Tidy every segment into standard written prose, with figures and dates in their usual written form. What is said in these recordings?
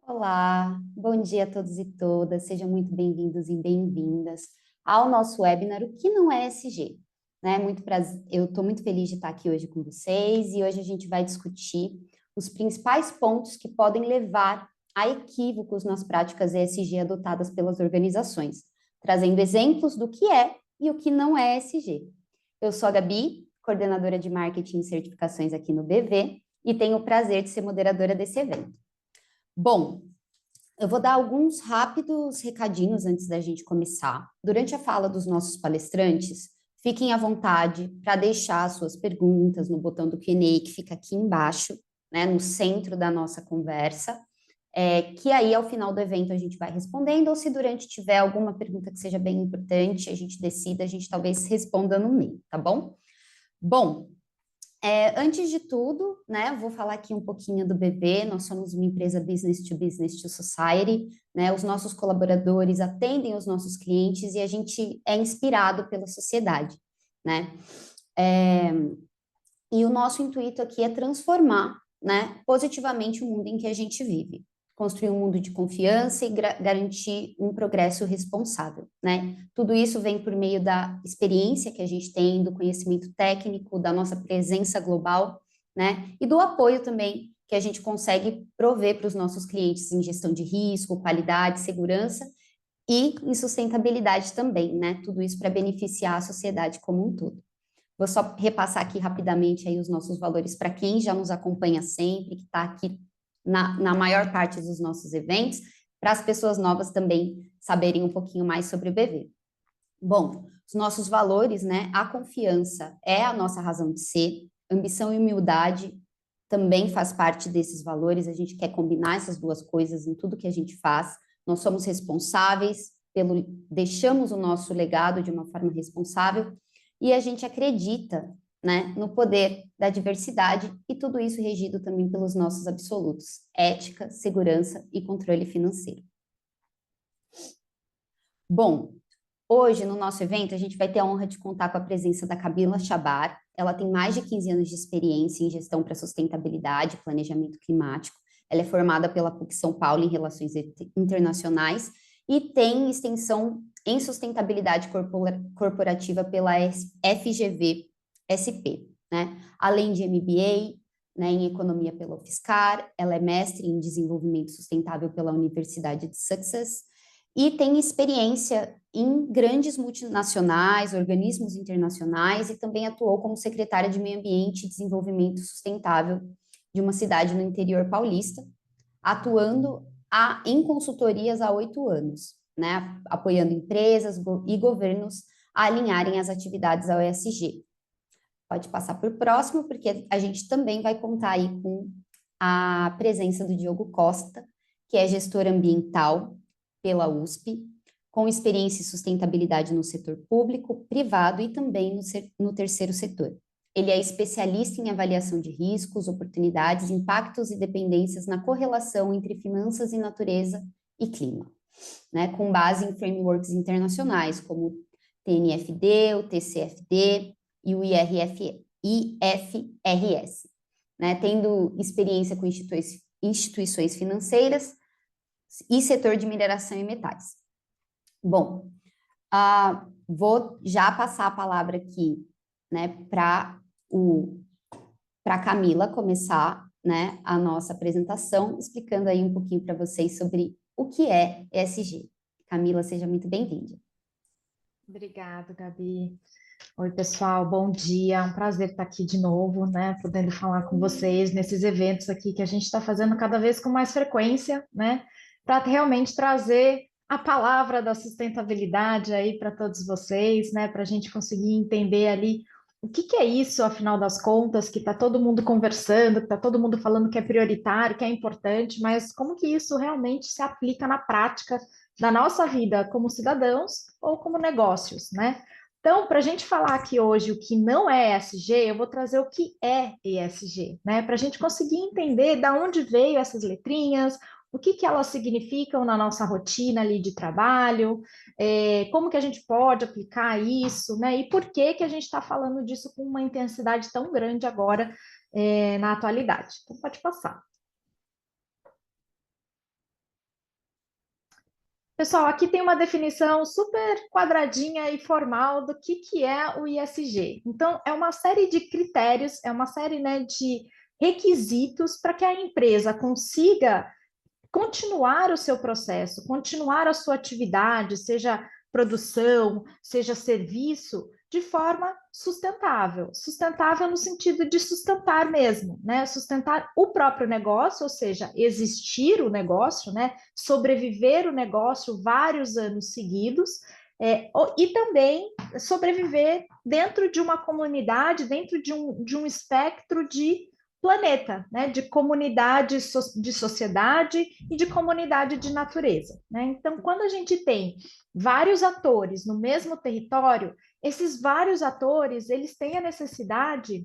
Olá, bom dia a todos e todas, sejam muito bem-vindos e bem-vindas ao nosso webinar O que não é ESG, né? Muito prazer, eu estou muito feliz de estar aqui hoje com vocês e hoje a gente vai discutir os principais pontos que podem levar a equívocos nas práticas ESG adotadas pelas organizações, trazendo exemplos do que é e o que não é ESG. Eu sou a Gabi, coordenadora de marketing e certificações aqui no BV e tenho o prazer de ser moderadora desse evento. Bom, eu vou dar alguns rápidos recadinhos antes da gente começar. Durante a fala dos nossos palestrantes, fiquem à vontade para deixar suas perguntas no botão do Q&A que fica aqui embaixo, né, no centro da nossa conversa, que aí ao final do evento a gente vai respondendo, ou se durante tiver alguma pergunta que seja bem importante, a gente decida, a gente talvez responda no meio, tá bom? Bom, antes de tudo, né, vou falar aqui um pouquinho do BV. Nós somos uma empresa business to society, né, os nossos colaboradores atendem os nossos clientes e a gente é inspirado pela sociedade, né, é, e o nosso intuito aqui é transformar, né, positivamente o mundo em que a gente vive, construir um mundo de confiança e garantir um progresso responsável, né? Tudo isso vem por meio da experiência que a gente tem, do conhecimento técnico, da nossa presença global, né? E do apoio também que a gente consegue prover para os nossos clientes em gestão de risco, qualidade, segurança e em sustentabilidade também, né? Tudo isso para beneficiar a sociedade como um todo. Vou só repassar aqui rapidamente aí os nossos valores para quem já nos acompanha sempre, que está aqui na maior parte dos nossos eventos, para as pessoas novas também saberem um pouquinho mais sobre o BV. Bom, os nossos valores, né? A confiança é a nossa razão de ser, ambição e humildade também faz parte desses valores, a gente quer combinar essas duas coisas em tudo que a gente faz. Nós somos responsáveis deixamos o nosso legado de uma forma responsável e a gente acredita, né, no poder da diversidade e tudo isso regido também pelos nossos absolutos, ética, segurança e controle financeiro. Bom, hoje no nosso evento a gente vai ter a honra de contar com a presença da Camila Chabar. Ela tem mais de 15 anos de experiência em gestão para sustentabilidade e planejamento climático. Ela é formada pela PUC São Paulo em Relações Internacionais e tem extensão em sustentabilidade corporativa pela FGV SP, né? Além de MBA, né, em economia pela UFSCar, ela é mestre em desenvolvimento sustentável pela Universidade de Sussex e tem experiência em grandes multinacionais, organismos internacionais e também atuou como secretária de Meio Ambiente e Desenvolvimento Sustentável de uma cidade no interior paulista, atuando em consultorias há 8 anos, né, apoiando empresas e governos a alinharem as atividades ao ESG. Pode passar por próximo, porque a gente também vai contar aí com a presença do Diogo Costa, que é gestor ambiental pela USP, com experiência em sustentabilidade no setor público, privado e também no terceiro setor. Ele é especialista em avaliação de riscos, oportunidades, impactos e dependências na correlação entre finanças e natureza e clima, né, com base em frameworks internacionais, como o TNFD, o TCFD e o IFRS, né, tendo experiência com instituições financeiras e setor de mineração e metais. Bom, vou já passar a palavra aqui, né, para a Camila começar, né, a nossa apresentação, explicando aí um pouquinho para vocês sobre o que é ESG. Camila, seja muito bem-vinda. Obrigada, Gabi. Oi, pessoal, bom dia. É um prazer estar aqui de novo, né? Podendo falar com vocês nesses eventos aqui que a gente está fazendo cada vez com mais frequência, né? Para realmente trazer a palavra da sustentabilidade aí para todos vocês, né? Para a gente conseguir entender ali o que que é isso, afinal das contas, que está todo mundo conversando, que está todo mundo falando que é prioritário, que é importante, mas como que isso realmente se aplica na prática da nossa vida como cidadãos ou como negócios, né? Então, para a gente falar aqui hoje o que não é ESG, eu vou trazer o que é ESG, né? Para a gente conseguir entender de onde veio essas letrinhas, o que que elas significam na nossa rotina ali de trabalho, como que a gente pode aplicar isso, né? E por que que a gente está falando disso com uma intensidade tão grande agora, na atualidade. Então, pode passar. Pessoal, aqui tem uma definição super quadradinha e formal do que é o ISG. Então, é uma série de critérios, é uma série, né, de requisitos para que a empresa consiga continuar o seu processo, continuar a sua atividade, seja produção, seja serviço, de forma sustentável. Sustentável no sentido de sustentar mesmo, né? Sustentar o próprio negócio, ou seja, existir o negócio, né? Sobreviver o negócio vários anos seguidos. E também sobreviver dentro de uma comunidade, dentro de um espectro de planeta, né, de comunidade de sociedade e de comunidade de natureza, né? Então, quando a gente tem vários atores no mesmo território, esses vários atores, eles têm a necessidade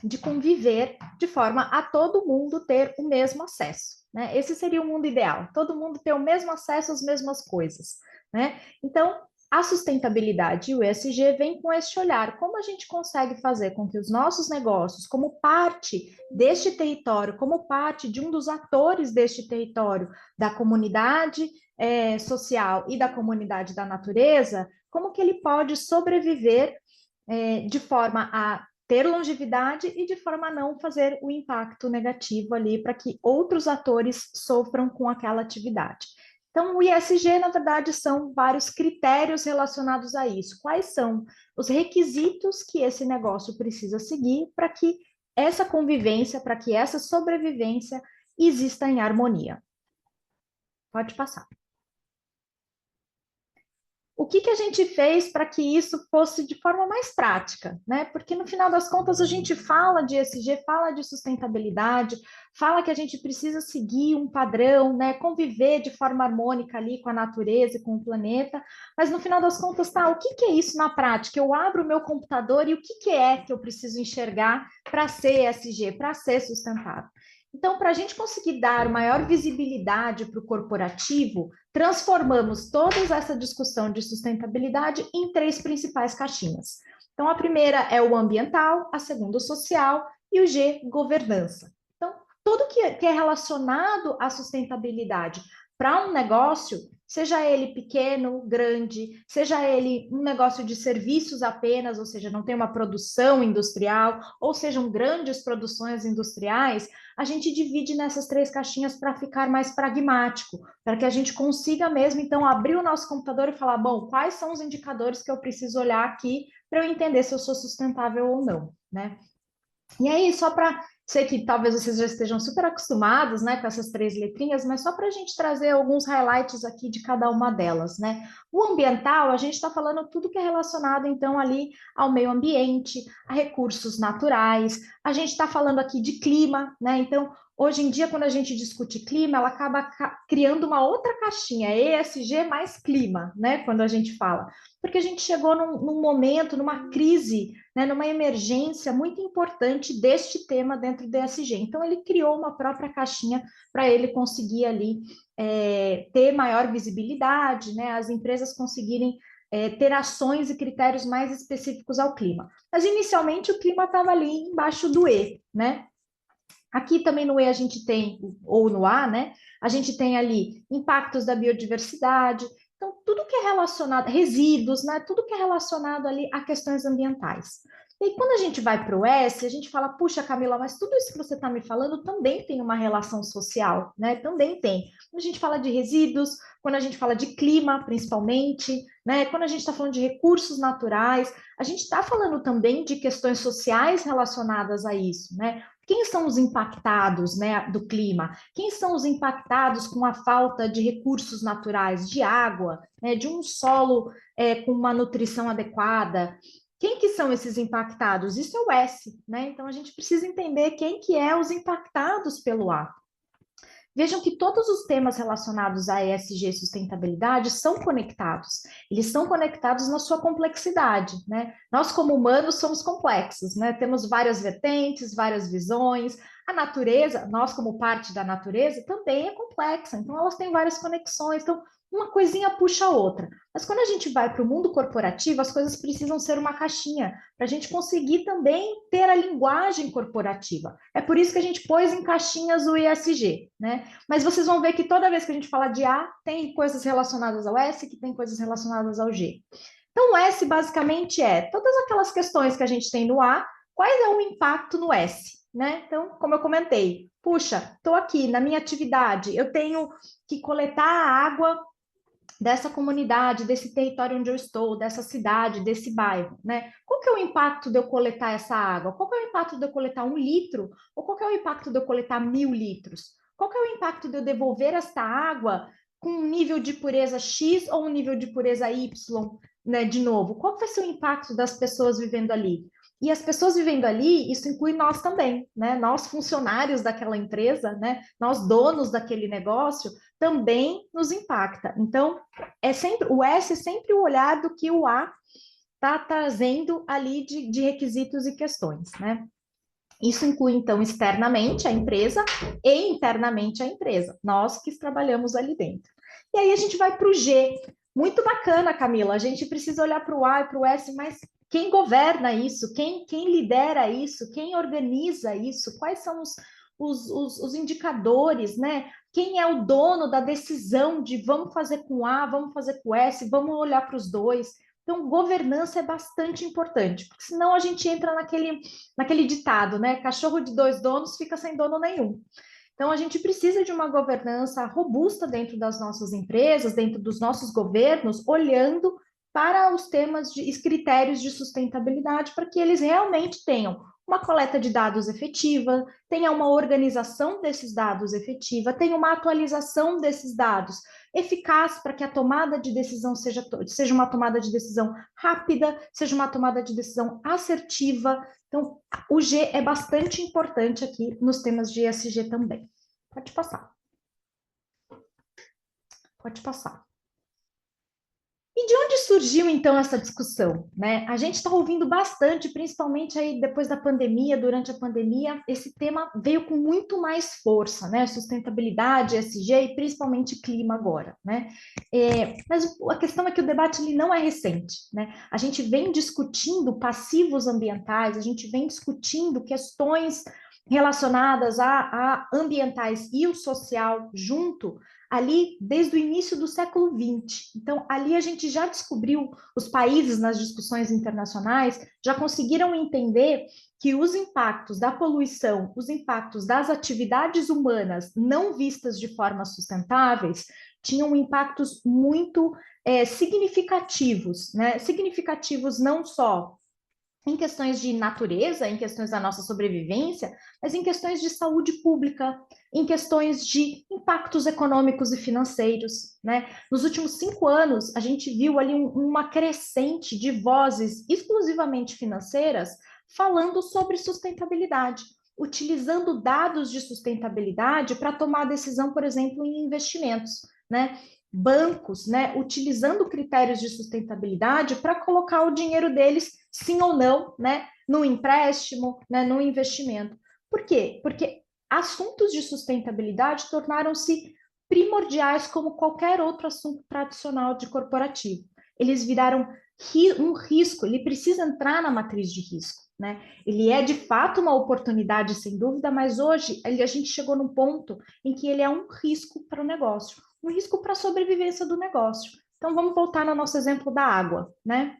de conviver de forma a todo mundo ter o mesmo acesso, né? Esse seria o mundo ideal, todo mundo ter o mesmo acesso às mesmas coisas, né? Então, a sustentabilidade e o ESG vem com este olhar, como a gente consegue fazer com que os nossos negócios, como parte deste território, como parte de um dos atores deste território, da comunidade social e da comunidade da natureza, como que ele pode sobreviver de forma a ter longevidade e de forma a não fazer o impacto negativo ali para que outros atores sofram com aquela atividade. Então, o ISG, na verdade, são vários critérios relacionados a isso. Quais são os requisitos que esse negócio precisa seguir para que essa convivência, para que essa sobrevivência exista em harmonia? Pode passar. O que a gente fez para que isso fosse de forma mais prática, né? Porque no final das contas a gente fala de ESG, fala de sustentabilidade, fala que a gente precisa seguir um padrão, né? Conviver de forma harmônica ali com a natureza e com o planeta, mas no final das contas, tá, o que é isso na prática? Eu abro o meu computador e o que é que eu preciso enxergar para ser ESG, para ser sustentável? Então, para a gente conseguir dar maior visibilidade para o corporativo, transformamos toda essa discussão de sustentabilidade em três principais caixinhas. Então, a primeira é o ambiental, a segunda o social e o G, governança. Então, tudo que é relacionado à sustentabilidade para um negócio, seja ele pequeno, grande, seja ele um negócio de serviços apenas, ou seja, não tem uma produção industrial, ou sejam grandes produções industriais, a gente divide nessas três caixinhas para ficar mais pragmático, para que a gente consiga mesmo, então, abrir o nosso computador e falar, bom, quais são os indicadores que eu preciso olhar aqui para eu entender se eu sou sustentável ou não, né? E aí, só para, sei que talvez vocês já estejam super acostumados, né, com essas três letrinhas, mas só para a gente trazer alguns highlights aqui de cada uma delas, né? O ambiental, a gente está falando tudo que é relacionado, então, ali ao meio ambiente, a recursos naturais, a gente está falando aqui de clima, né? Então, hoje em dia, quando a gente discute clima, ela acaba criando uma outra caixinha, ESG mais clima, né? Quando a gente fala, porque a gente chegou num momento, numa crise, né, numa emergência muito importante deste tema dentro do ESG. Então, ele criou uma própria caixinha para ele conseguir ali ter maior visibilidade, né, as empresas conseguirem ter ações e critérios mais específicos ao clima. Mas, inicialmente, o clima estava ali embaixo do E, né? Aqui também no E a gente tem, ou no A, né? A gente tem ali impactos da biodiversidade, então tudo que é relacionado, resíduos, né? Tudo que é relacionado ali a questões ambientais. E aí, quando a gente vai para o S, a gente fala, puxa, Camila, mas tudo isso que você está me falando também tem uma relação social, né? Também tem. Quando a gente fala de resíduos, quando a gente fala de clima, principalmente, né? Quando a gente está falando de recursos naturais, a gente está falando também de questões sociais relacionadas a isso, né? Quem são os impactados, né, do clima? Quem são os impactados com a falta de recursos naturais, de água, né, de um solo com uma nutrição adequada? Quem que são esses impactados? Isso é o S, né? Então a gente precisa entender quem que é os impactados pelo A. Vejam que todos os temas relacionados a ESG e sustentabilidade são conectados. Eles são conectados na sua complexidade, né? Nós, como humanos, somos complexos, né? Temos várias vertentes, várias visões. A natureza, nós, como parte da natureza, também é complexa. Então, elas têm várias conexões. Então, uma coisinha puxa a outra. Mas quando a gente vai para o mundo corporativo, as coisas precisam ser uma caixinha, para a gente conseguir também ter a linguagem corporativa. É por isso que a gente pôs em caixinhas o ESG, né? Mas vocês vão ver que toda vez que a gente fala de A, tem coisas relacionadas ao S, que tem coisas relacionadas ao G. Então, o S basicamente é todas aquelas questões que a gente tem no A, quais é o impacto no S, né? Então, como eu comentei, puxa, estou aqui na minha atividade, eu tenho que coletar a água dessa comunidade, desse território onde eu estou, dessa cidade, desse bairro, né? Qual que é o impacto de eu coletar essa água? Qual que é o impacto de eu coletar 1 litro? Ou qual que é o impacto de eu coletar 1.000 litros? Qual que é o impacto de eu devolver esta água com um nível de pureza X ou um nível de pureza Y, né? De novo, qual vai ser o impacto das pessoas vivendo ali? E as pessoas vivendo ali, isso inclui nós também, né? Nós funcionários daquela empresa, né? Nós donos daquele negócio, também nos impacta. Então, é sempre o S é sempre o olhar do que o A está trazendo ali de requisitos e questões, né? Isso inclui, então, externamente a empresa e internamente a empresa, nós que trabalhamos ali dentro. E aí a gente vai para o G. Muito bacana, Camila. A gente precisa olhar para o A e para o S, mas quem governa isso? Quem lidera isso? Quem organiza isso? Quais são os indicadores, né? Quem é o dono da decisão de vamos fazer com A, vamos fazer com S, vamos olhar para os dois? Então, governança é bastante importante, porque senão a gente entra naquele ditado, né? Cachorro de 2 donos fica sem dono nenhum. Então, a gente precisa de uma governança robusta dentro das nossas empresas, dentro dos nossos governos, olhando para os temas de critérios de sustentabilidade, para que eles realmente tenham uma coleta de dados efetiva, tenha uma organização desses dados efetiva, tenha uma atualização desses dados eficaz para que a tomada de decisão seja uma tomada de decisão rápida, seja uma tomada de decisão assertiva. Então, o G é bastante importante aqui nos temas de ESG também. Pode passar. Pode passar. E de onde surgiu então essa discussão, né? A gente está ouvindo bastante, principalmente aí depois da pandemia, durante a pandemia, esse tema veio com muito mais força, né? Sustentabilidade, ESG e principalmente clima agora, né? Mas a questão é que o debate ele não é recente, né? A gente vem discutindo passivos ambientais, a gente vem discutindo questões relacionadas a ambientais e o social junto ali desde o início do século XX. Então, ali a gente já descobriu, os países nas discussões internacionais já conseguiram entender que os impactos da poluição, os impactos das atividades humanas não vistas de forma sustentáveis, tinham impactos muito significativos, né? Significativos não só em questões de natureza, em questões da nossa sobrevivência, mas em questões de saúde pública, em questões de impactos econômicos e financeiros, né? Nos últimos 5 anos, a gente viu ali uma crescente de vozes exclusivamente financeiras falando sobre sustentabilidade, utilizando dados de sustentabilidade para tomar decisão, por exemplo, em investimentos, né? Bancos, né, utilizando critérios de sustentabilidade para colocar o dinheiro deles, sim ou não, né, no empréstimo, né, no investimento. Por quê? Porque assuntos de sustentabilidade tornaram-se primordiais como qualquer outro assunto tradicional de corporativo. Eles viraram um risco, ele precisa entrar na matriz de risco, né? Ele é de fato uma oportunidade, sem dúvida, mas hoje a gente chegou num ponto em que ele é um risco para o negócio, um risco para a sobrevivência do negócio. Então, vamos voltar no nosso exemplo da água, né?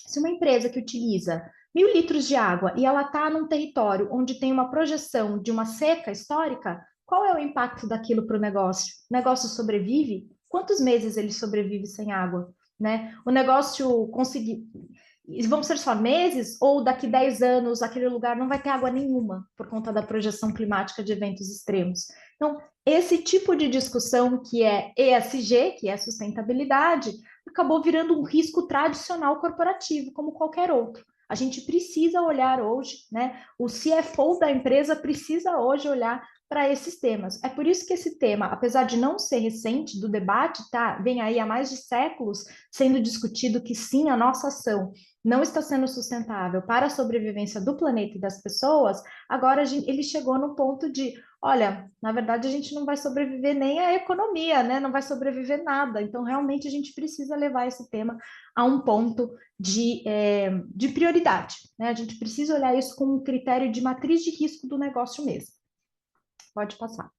Se uma empresa que utiliza 1.000 litros de água e ela está num território onde tem uma projeção de uma seca histórica, qual é o impacto daquilo para o negócio? O negócio sobrevive? Quantos meses ele sobrevive sem água? Né? O negócio conseguir. Vão ser só meses ou daqui 10 anos aquele lugar não vai ter água nenhuma por conta da projeção climática de eventos extremos? Então, esse tipo de discussão que é ESG, que é sustentabilidade, acabou virando um risco tradicional corporativo, como qualquer outro. A gente precisa olhar hoje, né? O CFO da empresa precisa hoje olhar para esses temas. É por isso que esse tema, apesar de não ser recente do debate, tá, vem aí há mais de séculos sendo discutido que sim, a nossa ação não está sendo sustentável para a sobrevivência do planeta e das pessoas, agora ele chegou no ponto de, olha, na verdade a gente não vai sobreviver nem à economia, né? Não vai sobreviver nada. Então, realmente, a gente precisa levar esse tema a um ponto de prioridade, né? A gente precisa olhar isso como um critério de matriz de risco do negócio mesmo. Pode passar.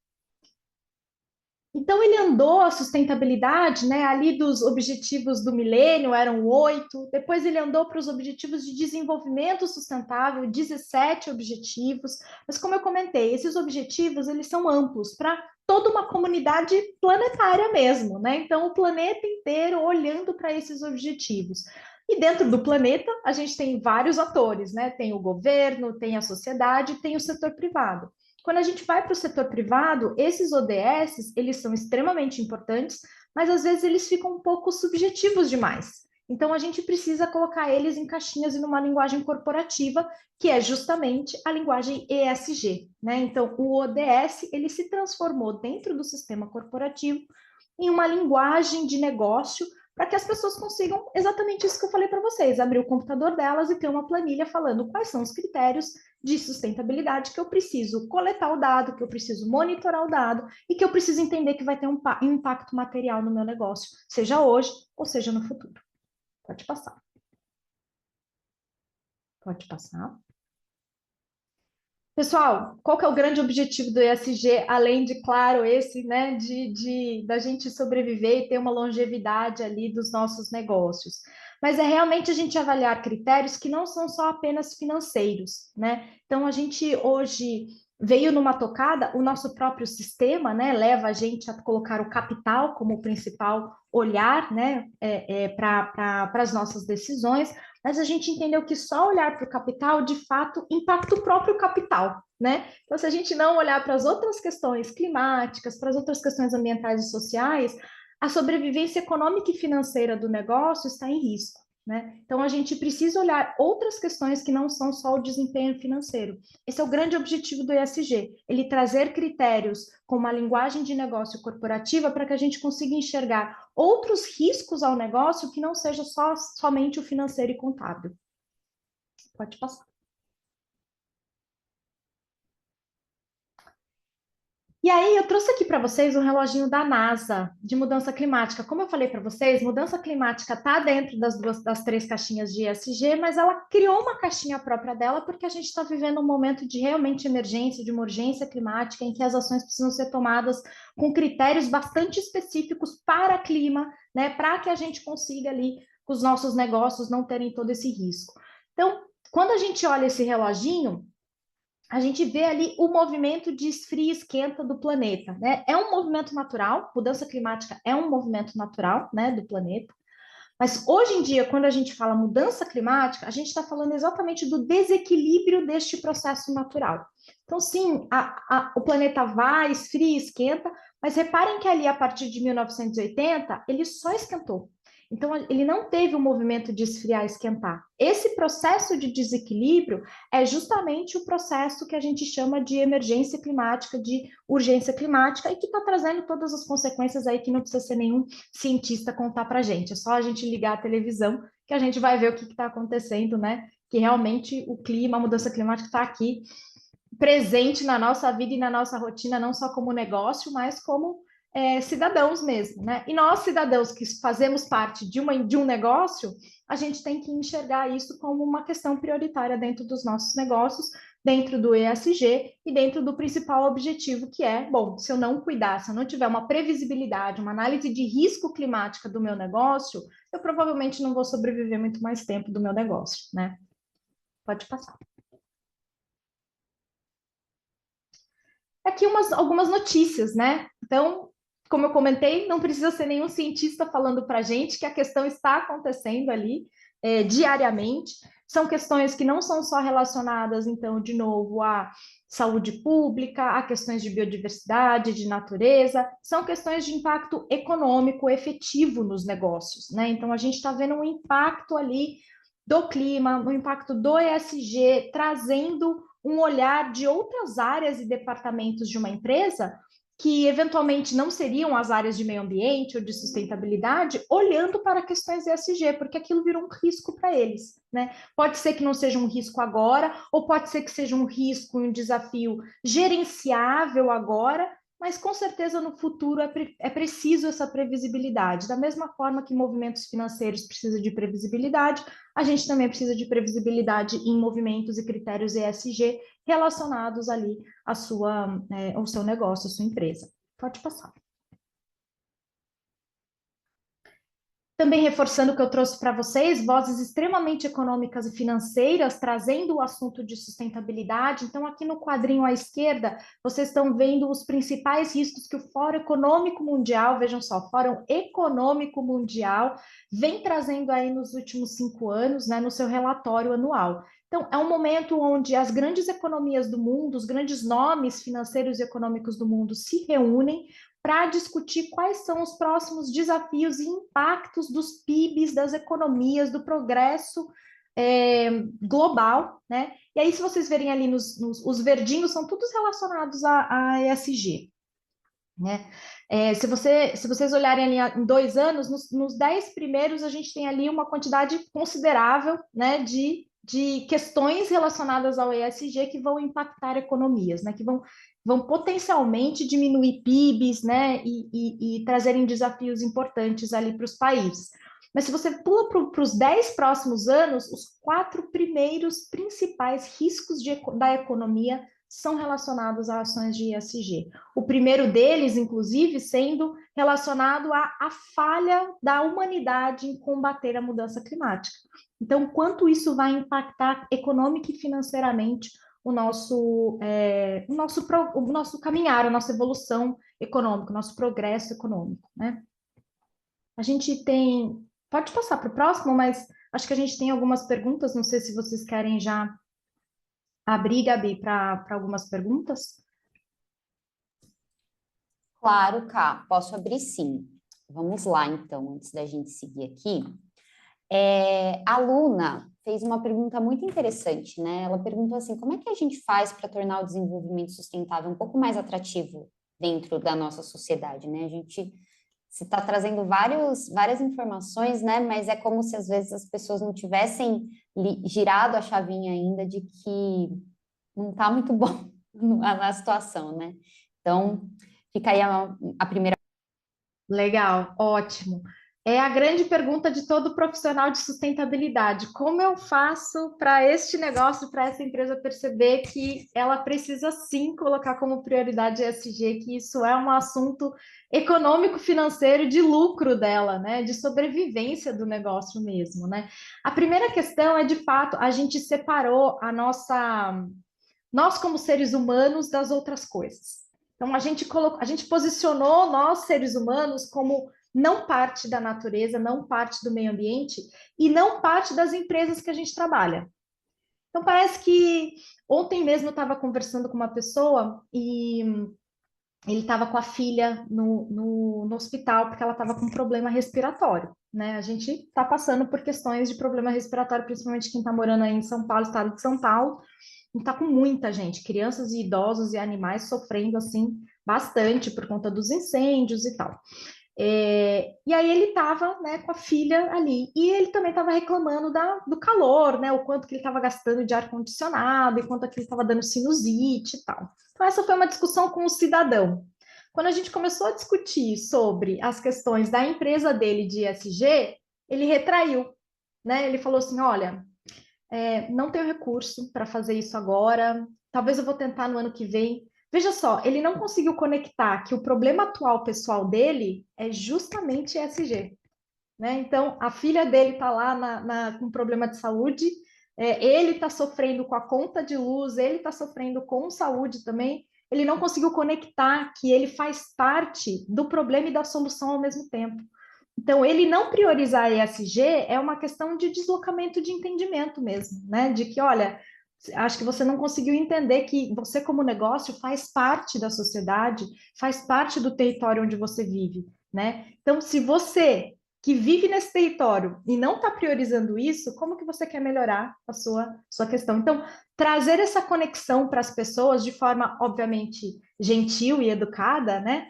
Então, ele andou a sustentabilidade, né? Ali dos objetivos do milênio eram 8, depois ele andou para os objetivos de desenvolvimento sustentável, 17 objetivos. Mas, como eu comentei, esses objetivos eles são amplos para toda uma comunidade planetária mesmo, né? Então, o planeta inteiro olhando para esses objetivos. E dentro do planeta, a gente tem vários atores, né? Tem o governo, tem a sociedade, tem o setor privado. Quando a gente vai para o setor privado, esses ODS, eles são extremamente importantes, mas às vezes eles ficam um pouco subjetivos demais. Então a gente precisa colocar eles em caixinhas e numa linguagem corporativa, que é justamente a linguagem ESG, né? Então o ODS, ele se transformou dentro do sistema corporativo em uma linguagem de negócio para que as pessoas consigam exatamente isso que eu falei para vocês, abrir o computador delas e ter uma planilha falando quais são os critérios de sustentabilidade que eu preciso coletar o dado, que eu preciso monitorar o dado e que eu preciso entender que vai ter um impacto material no meu negócio, seja hoje ou seja no futuro. Pode passar. Pode passar. Pessoal, qual que é o grande objetivo do ESG, além de, claro, esse, né, da gente sobreviver e ter uma longevidade ali dos nossos negócios? Mas é realmente a gente avaliar critérios que não são só apenas financeiros, né? Então, a gente hoje veio numa tocada, o nosso próprio sistema, né, leva a gente a colocar o capital como o principal olhar, né, para as nossas decisões, mas a gente entendeu que só olhar para o capital, de fato, impacta o próprio capital, né? Então, se a gente não olhar para as outras questões climáticas, para as outras questões ambientais e sociais, a sobrevivência econômica e financeira do negócio está em risco, né? Então, a gente precisa olhar outras questões que não são só o desempenho financeiro. Esse é o grande objetivo do ESG, ele trazer critérios com uma linguagem de negócio corporativa para que a gente consiga enxergar outros riscos ao negócio que não seja somente o financeiro e contábil. Pode passar. E aí, eu trouxe aqui para vocês um reloginho da NASA de mudança climática. Como eu falei para vocês, mudança climática está dentro das 3 caixinhas de ESG, mas ela criou uma caixinha própria dela porque a gente está vivendo um momento de realmente emergência, de uma urgência climática, em que as ações precisam ser tomadas com critérios bastante específicos para clima, né, para que a gente consiga ali, os nossos negócios não terem todo esse risco. Então, quando a gente olha esse reloginho, a gente vê ali o movimento de esfria e esquenta do planeta, né? É um movimento natural, mudança climática é um movimento natural, né, do planeta. Mas hoje em dia, quando a gente fala mudança climática, a gente está falando exatamente do desequilíbrio deste processo natural. Então, sim, o planeta vai, esfria, esquenta, mas reparem que ali, a partir de 1980, ele só esquentou. Então, ele não teve o movimento de esfriar e esquentar. Esse processo de desequilíbrio é justamente o processo que a gente chama de emergência climática, de urgência climática, e que está trazendo todas as consequências aí que não precisa ser nenhum cientista contar para a gente. É só a gente ligar a televisão que a gente vai ver o que está acontecendo, né? Que realmente o clima, a mudança climática está aqui presente na nossa vida e na nossa rotina, não só como negócio, mas como cidadãos mesmo, né? E nós, cidadãos que fazemos parte de um negócio, a gente tem que enxergar isso como uma questão prioritária dentro dos nossos negócios, dentro do ESG e dentro do principal objetivo, que é, bom, se eu não cuidar, se eu não tiver uma previsibilidade, uma análise de risco climática do meu negócio, eu provavelmente não vou sobreviver muito mais tempo do meu negócio, né? Pode passar. Aqui algumas notícias, né? Então, como eu comentei, não precisa ser nenhum cientista falando para a gente que a questão está acontecendo ali diariamente. São questões que não são só relacionadas, então, de novo, à saúde pública, a questões de biodiversidade, de natureza, são questões de impacto econômico efetivo nos negócios, né? Então, a gente está vendo um impacto ali do clima, um impacto do ESG, trazendo um olhar de outras áreas e departamentos de uma empresa que eventualmente não seriam as áreas de meio ambiente ou de sustentabilidade, olhando para questões ESG, porque aquilo virou um risco para eles, né? Pode ser que não seja um risco agora, ou pode ser que seja um risco e um desafio gerenciável agora, mas com certeza no futuro é preciso essa previsibilidade. Da mesma forma que movimentos financeiros precisam de previsibilidade, a gente também precisa de previsibilidade em movimentos e critérios ESG relacionados ali ao seu negócio, à sua empresa. Pode passar. Também reforçando o que eu trouxe para vocês, vozes extremamente econômicas e financeiras, trazendo o assunto de sustentabilidade. Então, aqui no quadrinho à esquerda, vocês estão vendo os principais riscos que o Fórum Econômico Mundial, vejam só, o Fórum Econômico Mundial vem trazendo aí nos últimos 5 anos, né, no seu relatório anual. Então, é um momento onde as grandes economias do mundo, os grandes nomes financeiros e econômicos do mundo se reúnem para discutir quais são os próximos desafios e impactos dos PIBs, das economias, do progresso global, né? E aí, se vocês verem ali os verdinhos, são todos relacionados a ESG. Né? Se vocês olharem ali em 2 anos, nos 10 primeiros, a gente tem ali uma quantidade considerável, né, de questões relacionadas ao ESG que vão impactar economias, né, que vão potencialmente diminuir PIBs, né, e trazerem desafios importantes ali para os países. Mas se você pula para os 10 próximos anos, os 4 primeiros principais riscos da economia são relacionados a ações de ESG. O primeiro deles, inclusive, sendo relacionado à falha da humanidade em combater a mudança climática. Então, quanto isso vai impactar econômica e financeiramente o nosso caminhar, a nossa evolução econômica, o nosso progresso econômico, né? A gente tem... Pode passar para o próximo, mas acho que a gente tem algumas perguntas, não sei se vocês querem já abrir, Gabi, para algumas perguntas. Claro, Ká, posso abrir sim. Vamos lá, então, antes da gente seguir aqui. A Luna fez uma pergunta muito interessante, né? Ela perguntou assim, como é que a gente faz para tornar o desenvolvimento sustentável um pouco mais atrativo dentro da nossa sociedade, né? A gente está trazendo várias informações, né? Mas é como se às vezes as pessoas não tivessem girado a chavinha ainda de que não está muito bom a situação, né? Então, fica aí a primeira. Legal, ótimo. É a grande pergunta de todo profissional de sustentabilidade. Como eu faço para este negócio, para essa empresa perceber que ela precisa sim colocar como prioridade ESG, que isso é um assunto econômico, financeiro, de lucro dela, né? De sobrevivência do negócio mesmo, né? A primeira questão é, de fato, a gente separou nós como seres humanos das outras coisas. Então, a gente posicionou nós, seres humanos, como não parte da natureza, não parte do meio ambiente e não parte das empresas que a gente trabalha. Então, parece que ontem mesmo eu estava conversando com uma pessoa e ele estava com a filha no hospital porque ela estava com um problema respiratório, né? A gente está passando por questões de problema respiratório, principalmente quem está morando aí em São Paulo, estado de São Paulo, está com muita gente, crianças e idosos e animais sofrendo assim bastante por conta dos incêndios e tal. E aí ele estava, né, com a filha ali e ele também estava reclamando do calor, né, o quanto que ele estava gastando de ar condicionado e quanto que ele estava dando sinusite e tal. Então essa foi uma discussão com o cidadão. Quando a gente começou a discutir sobre as questões da empresa dele de ESG, ele retraiu, né? Ele falou assim, olha, não tenho recurso para fazer isso agora, talvez eu vou tentar no ano que vem. Veja só, ele não conseguiu conectar que o problema atual pessoal dele é justamente ESG, né? Então, a filha dele está lá com problema de saúde, ele está sofrendo com a conta de luz, ele está sofrendo com saúde também, ele não conseguiu conectar que ele faz parte do problema e da solução ao mesmo tempo. Então, ele não priorizar ESG é uma questão de deslocamento de entendimento mesmo, né? De que, olha, acho que você não conseguiu entender que você, como negócio, faz parte da sociedade, faz parte do território onde você vive, né? Então, se você que vive nesse território e não está priorizando isso, como que você quer melhorar a sua questão? Então, trazer essa conexão para as pessoas de forma, obviamente, gentil e educada, né?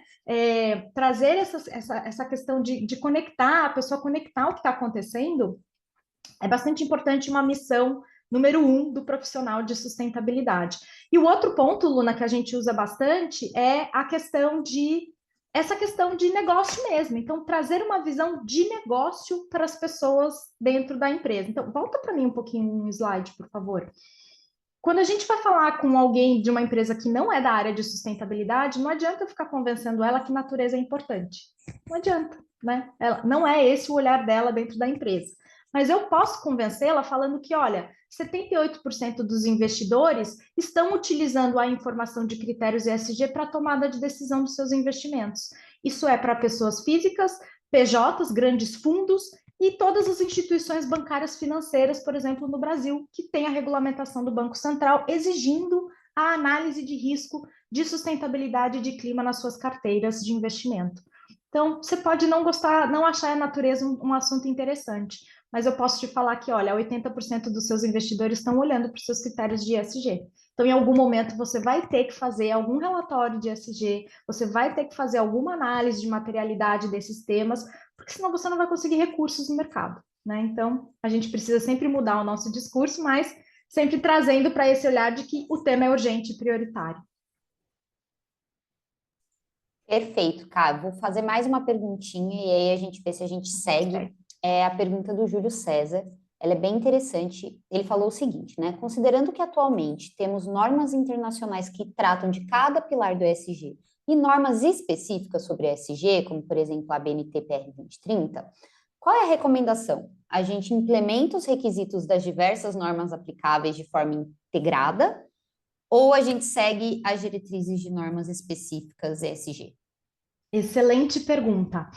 Trazer essa questão de conectar, a pessoa conectar o que está acontecendo, é bastante importante uma missão número um do profissional de sustentabilidade. E o outro ponto, Luna, que a gente usa bastante é a questão de essa questão de negócio mesmo. Então, trazer uma visão de negócio para as pessoas dentro da empresa. Então, volta para mim um pouquinho um slide, por favor. Quando a gente vai falar com alguém de uma empresa que não é da área de sustentabilidade, não adianta ficar convencendo ela que natureza é importante. Não adianta, né? Não é esse o olhar dela dentro da empresa. Mas eu posso convencê-la falando que, olha, 78% dos investidores estão utilizando a informação de critérios ESG para a tomada de decisão dos seus investimentos. Isso é para pessoas físicas, PJs, grandes fundos e todas as instituições bancárias financeiras, por exemplo, no Brasil, que tem a regulamentação do Banco Central exigindo a análise de risco de sustentabilidade e de clima nas suas carteiras de investimento. Então, você pode não gostar, não achar a natureza um assunto interessante, mas eu posso te falar que, olha, 80% dos seus investidores estão olhando para os seus critérios de ESG. Então, em algum momento, você vai ter que fazer algum relatório de ESG, você vai ter que fazer alguma análise de materialidade desses temas, porque senão você não vai conseguir recursos no mercado, né? Então, a gente precisa sempre mudar o nosso discurso, mas sempre trazendo para esse olhar de que o tema é urgente e prioritário. Perfeito, Cá. Vou fazer mais uma perguntinha e aí a gente vê se a gente segue. É a pergunta do Júlio César. Ela é bem interessante. Ele falou o seguinte, né? Considerando que atualmente temos normas internacionais que tratam de cada pilar do ESG e normas específicas sobre ESG, como por exemplo a BNT-PR 2030, qual é a recomendação? A gente implementa os requisitos das diversas normas aplicáveis de forma integrada ou a gente segue as diretrizes de normas específicas ESG? Excelente pergunta.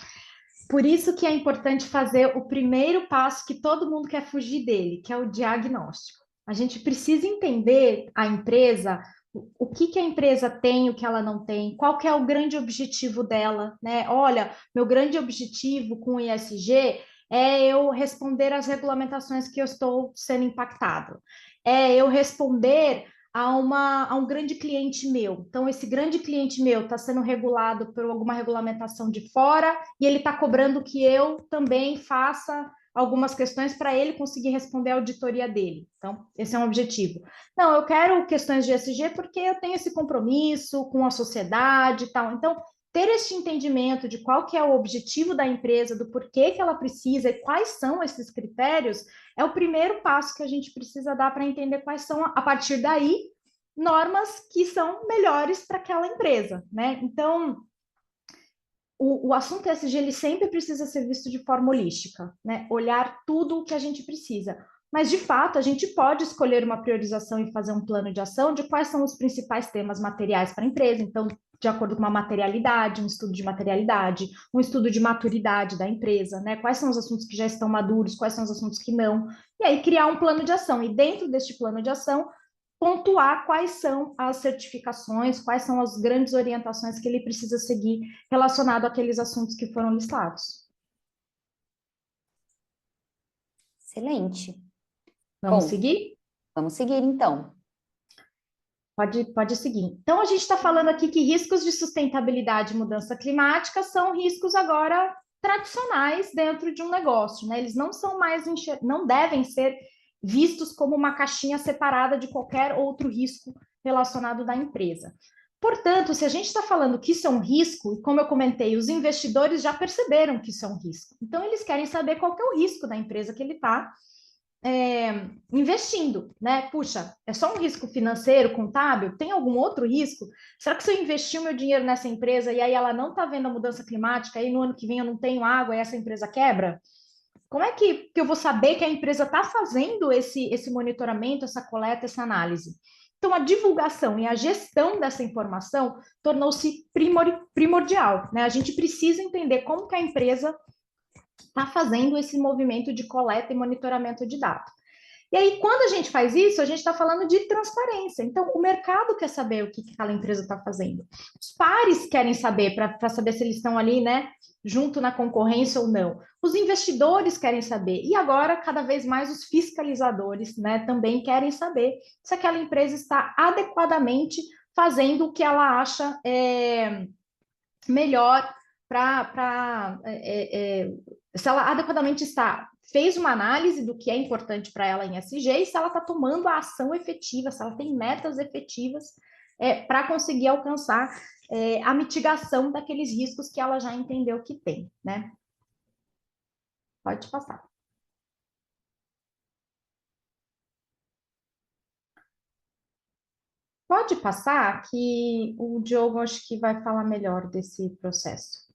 Por isso que é importante fazer o primeiro passo que todo mundo quer fugir dele, que é o diagnóstico. A gente precisa entender a empresa, o que que a empresa tem, o que ela não tem, qual que é o grande objetivo dela, né? Olha, meu grande objetivo com o ISG é eu responder às regulamentações que eu estou sendo impactado. É eu responder a um grande cliente meu. Então, esse grande cliente meu está sendo regulado por alguma regulamentação de fora e ele está cobrando que eu também faça algumas questões para ele conseguir responder a auditoria dele. Então, esse é um objetivo. Não, eu quero questões de ESG porque eu tenho esse compromisso com a sociedade e tal. Então, ter este entendimento de qual que é o objetivo da empresa, do porquê que ela precisa e quais são esses critérios, é o primeiro passo que a gente precisa dar para entender quais são, a partir daí, normas que são melhores para aquela empresa, né? Então, o assunto ESG ele sempre precisa ser visto de forma holística, né? Olhar tudo o que a gente precisa. Mas, de fato, a gente pode escolher uma priorização e fazer um plano de ação de quais são os principais temas materiais para a empresa. Então, de acordo com uma materialidade, um estudo de materialidade, um estudo de maturidade da empresa, né? Quais são os assuntos que já estão maduros, quais são os assuntos que não. E aí, criar um plano de ação. E dentro deste plano de ação, pontuar quais são as certificações, quais são as grandes orientações que ele precisa seguir relacionado àqueles assuntos que foram listados. Excelente. Vamos Bom, seguir? vamos seguir então. Pode seguir. Então, a gente está falando aqui que riscos de sustentabilidade e mudança climática são riscos agora tradicionais dentro de um negócio, né? Eles não são mais, não devem ser vistos como uma caixinha separada de qualquer outro risco relacionado da empresa. Portanto, se a gente está falando que isso é um risco, e como eu comentei, os investidores já perceberam que isso é um risco. Então, eles querem saber qual que é o risco da empresa que ele está investindo, né? Puxa, é só um risco financeiro, contábil? Tem algum outro risco? Será que se eu investir o meu dinheiro nessa empresa e aí ela não está vendo a mudança climática, aí no ano que vem eu não tenho água e essa empresa quebra? Como é que eu vou saber que a empresa está fazendo esse monitoramento, essa coleta, essa análise? Então, a divulgação e a gestão dessa informação tornou-se primordial, né? A gente precisa entender como que a empresa está fazendo esse movimento de coleta e monitoramento de dados. E aí, quando a gente faz isso, a gente está falando de transparência. Então, o mercado quer saber o que aquela empresa está fazendo. Os pares querem saber, para saber se eles estão ali, né, junto na concorrência ou não. Os investidores querem saber. E agora, cada vez mais, os fiscalizadores, né, também querem saber se aquela empresa está adequadamente fazendo o que ela acha melhor se ela adequadamente fez uma análise do que é importante para ela em SG e se ela está tomando a ação efetiva, se ela tem metas efetivas para conseguir alcançar a mitigação daqueles riscos que ela já entendeu que tem, né? Pode passar. Pode passar que o Diogo acho que vai falar melhor desse processo.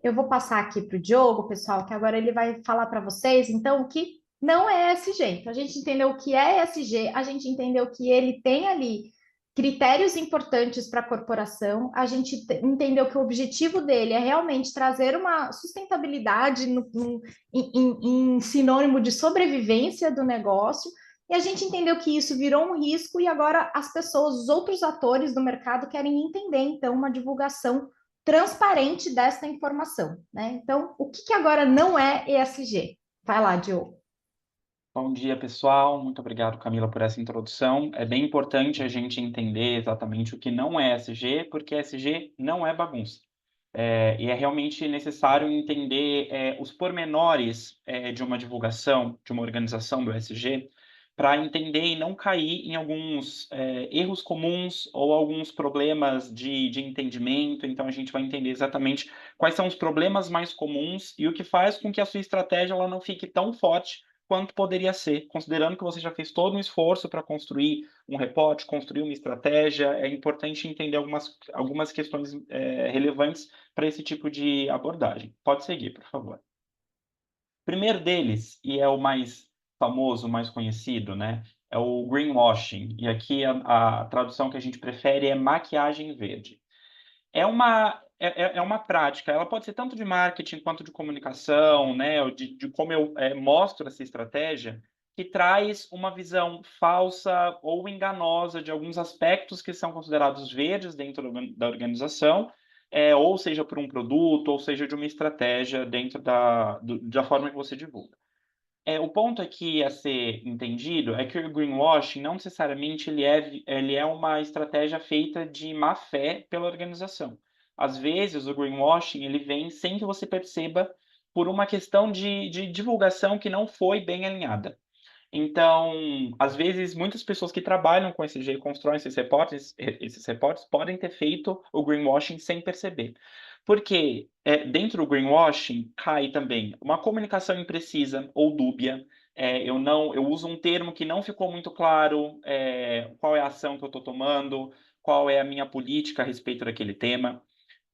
Eu vou passar aqui para o Diogo, pessoal, que agora ele vai falar para vocês, então, o que não é ESG. Então, a gente entendeu o que é ESG, a gente entendeu que ele tem ali critérios importantes para a corporação, a gente entendeu que o objetivo dele é realmente trazer uma sustentabilidade em sinônimo de sobrevivência do negócio, e a gente entendeu que isso virou um risco e agora as pessoas, os outros atores do mercado querem entender, então, uma divulgação transparente dessa informação, né? Então, o que agora não é ESG? Vai lá, Diogo. Bom dia, pessoal. Muito obrigado, Camila, por essa introdução. É bem importante a gente entender exatamente o que não é ESG, porque ESG não é bagunça. E é realmente necessário entender os pormenores de uma divulgação, de uma organização do ESG, para entender e não cair em alguns erros comuns ou alguns problemas de entendimento. Então, a gente vai entender exatamente quais são os problemas mais comuns e o que faz com que a sua estratégia ela não fique tão forte quanto poderia ser, considerando que você já fez todo um esforço para construir um reporte, construir uma estratégia. É importante entender algumas questões relevantes para esse tipo de abordagem. Pode seguir, por favor. Primeiro deles, e é o mais famoso, mais conhecido, né, é o greenwashing. E aqui a tradução que a gente prefere é maquiagem verde. É uma prática, ela pode ser tanto de marketing quanto de comunicação, né, ou de como eu mostro essa estratégia, que traz uma visão falsa ou enganosa de alguns aspectos que são considerados verdes dentro da organização, ou seja, por um produto, ou seja, de uma estratégia dentro da forma que você divulga. O ponto aqui a ser entendido é que o greenwashing não necessariamente ele é uma estratégia feita de má fé pela organização. Às vezes, o greenwashing ele vem sem que você perceba por uma questão de divulgação que não foi bem alinhada. Então, às vezes, muitas pessoas que trabalham com ESG e constroem esses reportes podem ter feito o greenwashing sem perceber. Porque dentro do greenwashing cai também uma comunicação imprecisa ou dúbia. Eu uso um termo que não ficou muito claro qual é a ação que eu estou tomando, qual é a minha política a respeito daquele tema.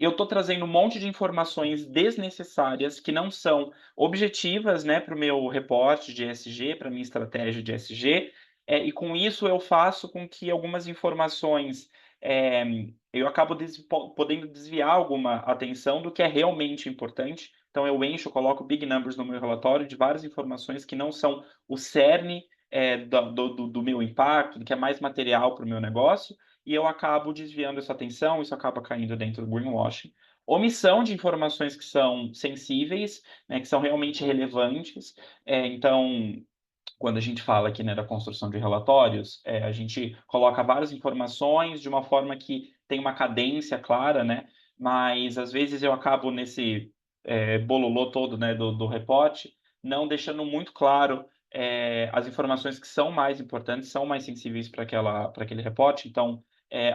Eu estou trazendo um monte de informações desnecessárias que não são objetivas, né, para o meu reporte de ESG, para a minha estratégia de ESG, e com isso eu faço com que algumas informações eu acabo podendo desviar alguma atenção do que é realmente importante. Então eu coloco big numbers no meu relatório de várias informações que não são o cerne do meu impacto, do que é mais material para o meu negócio, e eu acabo desviando essa atenção, isso acaba caindo dentro do greenwashing. Omissão de informações que são sensíveis, né, que são realmente relevantes. Então, quando a gente fala aqui, né, da construção de relatórios, a gente coloca várias informações de uma forma que tem uma cadência clara, né? Mas às vezes eu acabo nesse bololô todo, né, do reporte, não deixando muito claro as informações que são mais importantes, são mais sensíveis para aquele reporte. Então,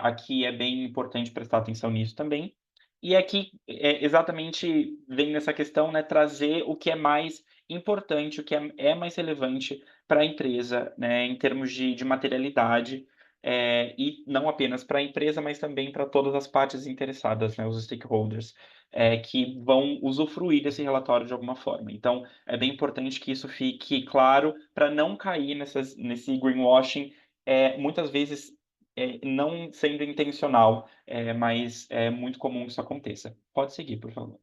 aqui é bem importante prestar atenção nisso também. E aqui exatamente vem nessa questão, né, trazer o que é mais importante, o que é mais relevante para a empresa, né, em termos de materialidade, e não apenas para a empresa, mas também para todas as partes interessadas, né, os stakeholders, que vão usufruir desse relatório de alguma forma. Então, é bem importante que isso fique claro para não cair nesse greenwashing, muitas vezes não sendo intencional, mas é muito comum que isso aconteça. Pode seguir, por favor.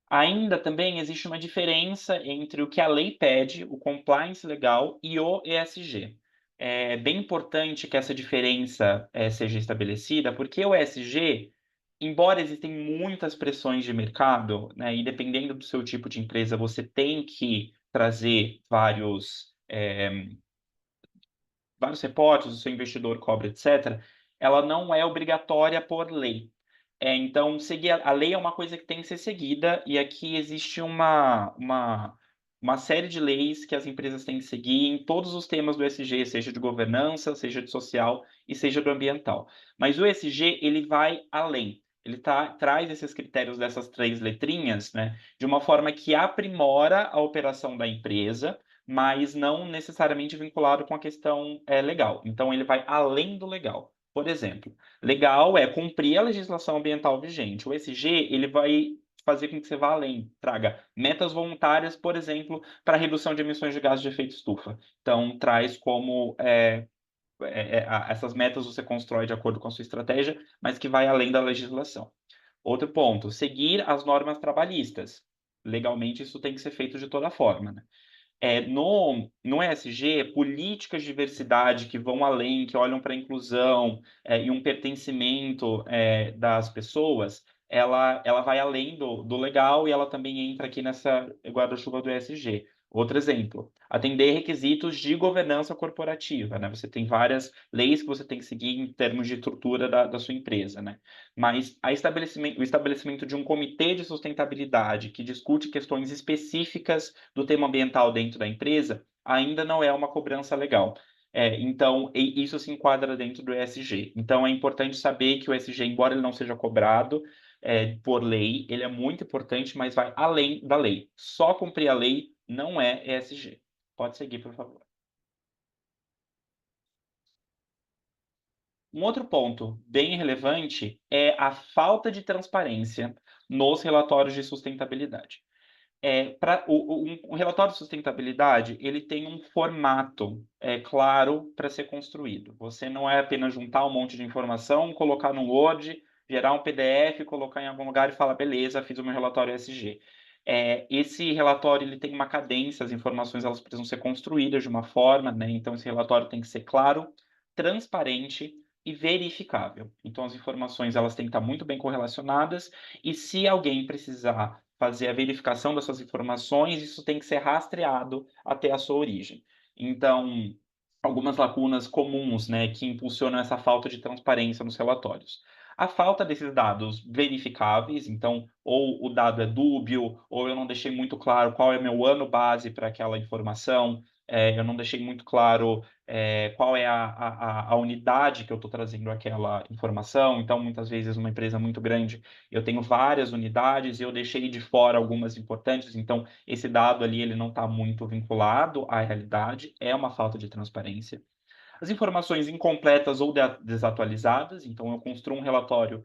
Ainda também existe uma diferença entre o que a lei pede, o compliance legal, e o ESG. É bem importante que essa diferença seja estabelecida, porque o ESG embora existem muitas pressões de mercado, né, e dependendo do seu tipo de empresa, você tem que trazer vários reportes, o seu investidor cobra, etc., ela não é obrigatória por lei. Então, seguir a lei é uma coisa que tem que ser seguida, e aqui existe uma série de leis que as empresas têm que seguir em todos os temas do ESG, seja de governança, seja de social e seja do ambiental. Mas o ESG, ele vai além. Ele traz esses critérios dessas 3 letrinhas, né, de uma forma que aprimora a operação da empresa, mas não necessariamente vinculado com a questão legal. Então, ele vai além do legal. Por exemplo, legal é cumprir a legislação ambiental vigente. O ESG, ele vai fazer com que você vá além, traga metas voluntárias, por exemplo, para redução de emissões de gases de efeito estufa. Então, traz como essas metas você constrói de acordo com a sua estratégia, mas que vai além da legislação. Outro ponto, seguir as normas trabalhistas. Legalmente, isso tem que ser feito de toda forma, né? No ESG, políticas de diversidade que vão além, que olham para a inclusão e um pertencimento das pessoas, ela vai além do legal, e ela também entra aqui nessa guarda-chuva do ESG. Outro exemplo, atender requisitos de governança corporativa, né? Você tem várias leis que você tem que seguir em termos de estrutura da sua empresa, né? Mas o estabelecimento de um comitê de sustentabilidade que discute questões específicas do tema ambiental dentro da empresa ainda não é uma cobrança legal. Então, isso se enquadra dentro do ESG. Então, é importante saber que o ESG, embora ele não seja cobrado por lei, ele é muito importante, mas vai além da lei. Só cumprir a lei não é ESG. Pode seguir, por favor. Um outro ponto bem relevante é a falta de transparência nos relatórios de sustentabilidade. Um relatório de sustentabilidade, ele tem um formato claro para ser construído. Você não é apenas juntar um monte de informação, colocar no Word, gerar um PDF, colocar em algum lugar e falar, beleza, fiz o meu relatório ESG. Esse relatório ele tem uma cadência, as informações elas precisam ser construídas de uma forma, né? Então esse relatório tem que ser claro, transparente e verificável. Então as informações elas têm que estar muito bem correlacionadas, e se alguém precisar fazer a verificação dessas informações, isso tem que ser rastreado até a sua origem. Então, algumas lacunas comuns, né, que impulsionam essa falta de transparência nos relatórios. A falta desses dados verificáveis, então, ou o dado é dúbio, ou eu não deixei muito claro qual é o meu ano base para aquela informação, eu não deixei muito claro qual é a unidade que eu estou trazendo aquela informação. Então, muitas vezes, uma empresa muito grande, eu tenho várias unidades e eu deixei de fora algumas importantes, então esse dado ali ele não está muito vinculado à realidade, é uma falta de transparência. As informações incompletas ou desatualizadas, então eu construo um relatório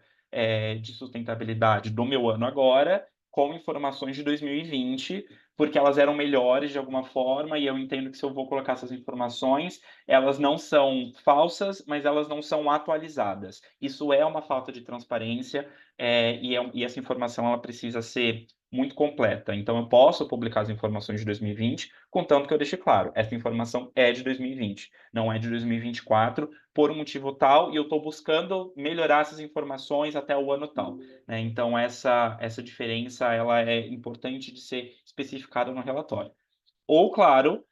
de sustentabilidade do meu ano agora, com informações de 2020, porque elas eram melhores de alguma forma, e eu entendo que se eu vou colocar essas informações, elas não são falsas, mas elas não são atualizadas. Isso é uma falta de transparência, e essa informação ela precisa ser muito completa. Então, eu posso publicar as informações de 2020, contanto que eu deixe claro, essa informação é de 2020, não é de 2024, por um motivo tal, e eu estou buscando melhorar essas informações até o ano tal, né? Então, essa diferença ela é importante de ser especificada no relatório. Ou, claro,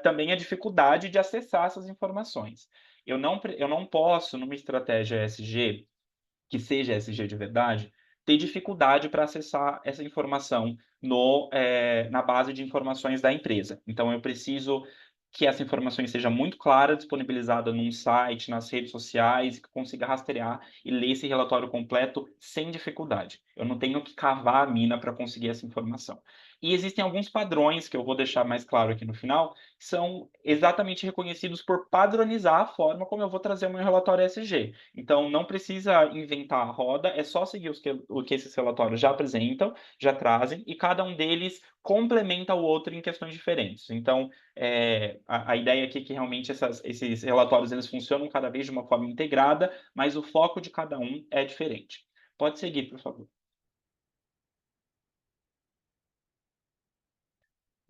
também a dificuldade de acessar essas informações. Eu não posso, numa estratégia ESG, que seja ESG de verdade, ter dificuldade para acessar essa informação na base de informações da empresa. Então, eu preciso que essa informação seja muito clara, disponibilizada num site, nas redes sociais, que consiga rastrear e ler esse relatório completo sem dificuldade. Eu não tenho que cavar a mina para conseguir essa informação. E existem alguns padrões que eu vou deixar mais claro aqui no final, que são exatamente reconhecidos por padronizar a forma como eu vou trazer o meu relatório ESG. Então, não precisa inventar a roda, é só seguir o que esses relatórios já apresentam, já trazem, e cada um deles complementa o outro em questões diferentes. Então, a ideia aqui é que realmente esses relatórios eles funcionam cada vez de uma forma integrada, mas o foco de cada um é diferente. Pode seguir, por favor.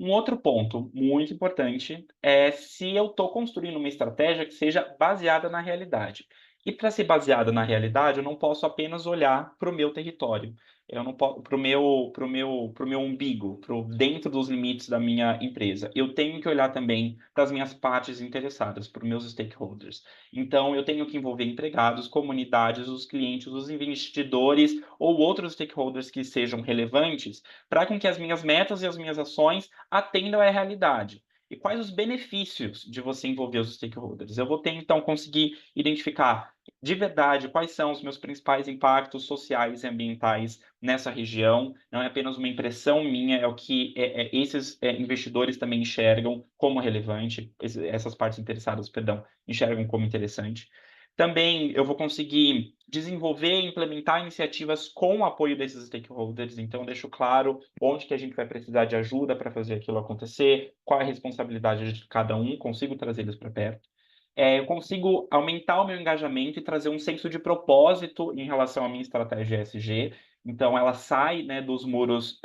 Um outro ponto muito importante é se eu estou construindo uma estratégia que seja baseada na realidade. E para ser baseada na realidade, eu não posso apenas olhar para o meu território. Eu não posso pro meu umbigo, dentro dos limites da minha empresa. Eu tenho que olhar também para as minhas partes interessadas, para os meus stakeholders. Então, eu tenho que envolver empregados, comunidades, os clientes, os investidores ou outros stakeholders que sejam relevantes para com que as minhas metas e as minhas ações atendam à realidade. E quais os benefícios de você envolver os stakeholders? Eu vou ter, então, conseguir identificar de verdade quais são os meus principais impactos sociais e ambientais nessa região. Não é apenas uma impressão minha, é o que esses investidores também enxergam como relevante, essas partes interessadas, perdão, enxergam como interessante. Também eu vou conseguir desenvolver e implementar iniciativas com o apoio desses stakeholders. Então, eu deixo claro onde que a gente vai precisar de ajuda para fazer aquilo acontecer, qual é a responsabilidade de cada um, consigo trazer eles para perto. Eu consigo aumentar o meu engajamento e trazer um senso de propósito em relação à minha estratégia ESG. Então, ela sai, né, dos muros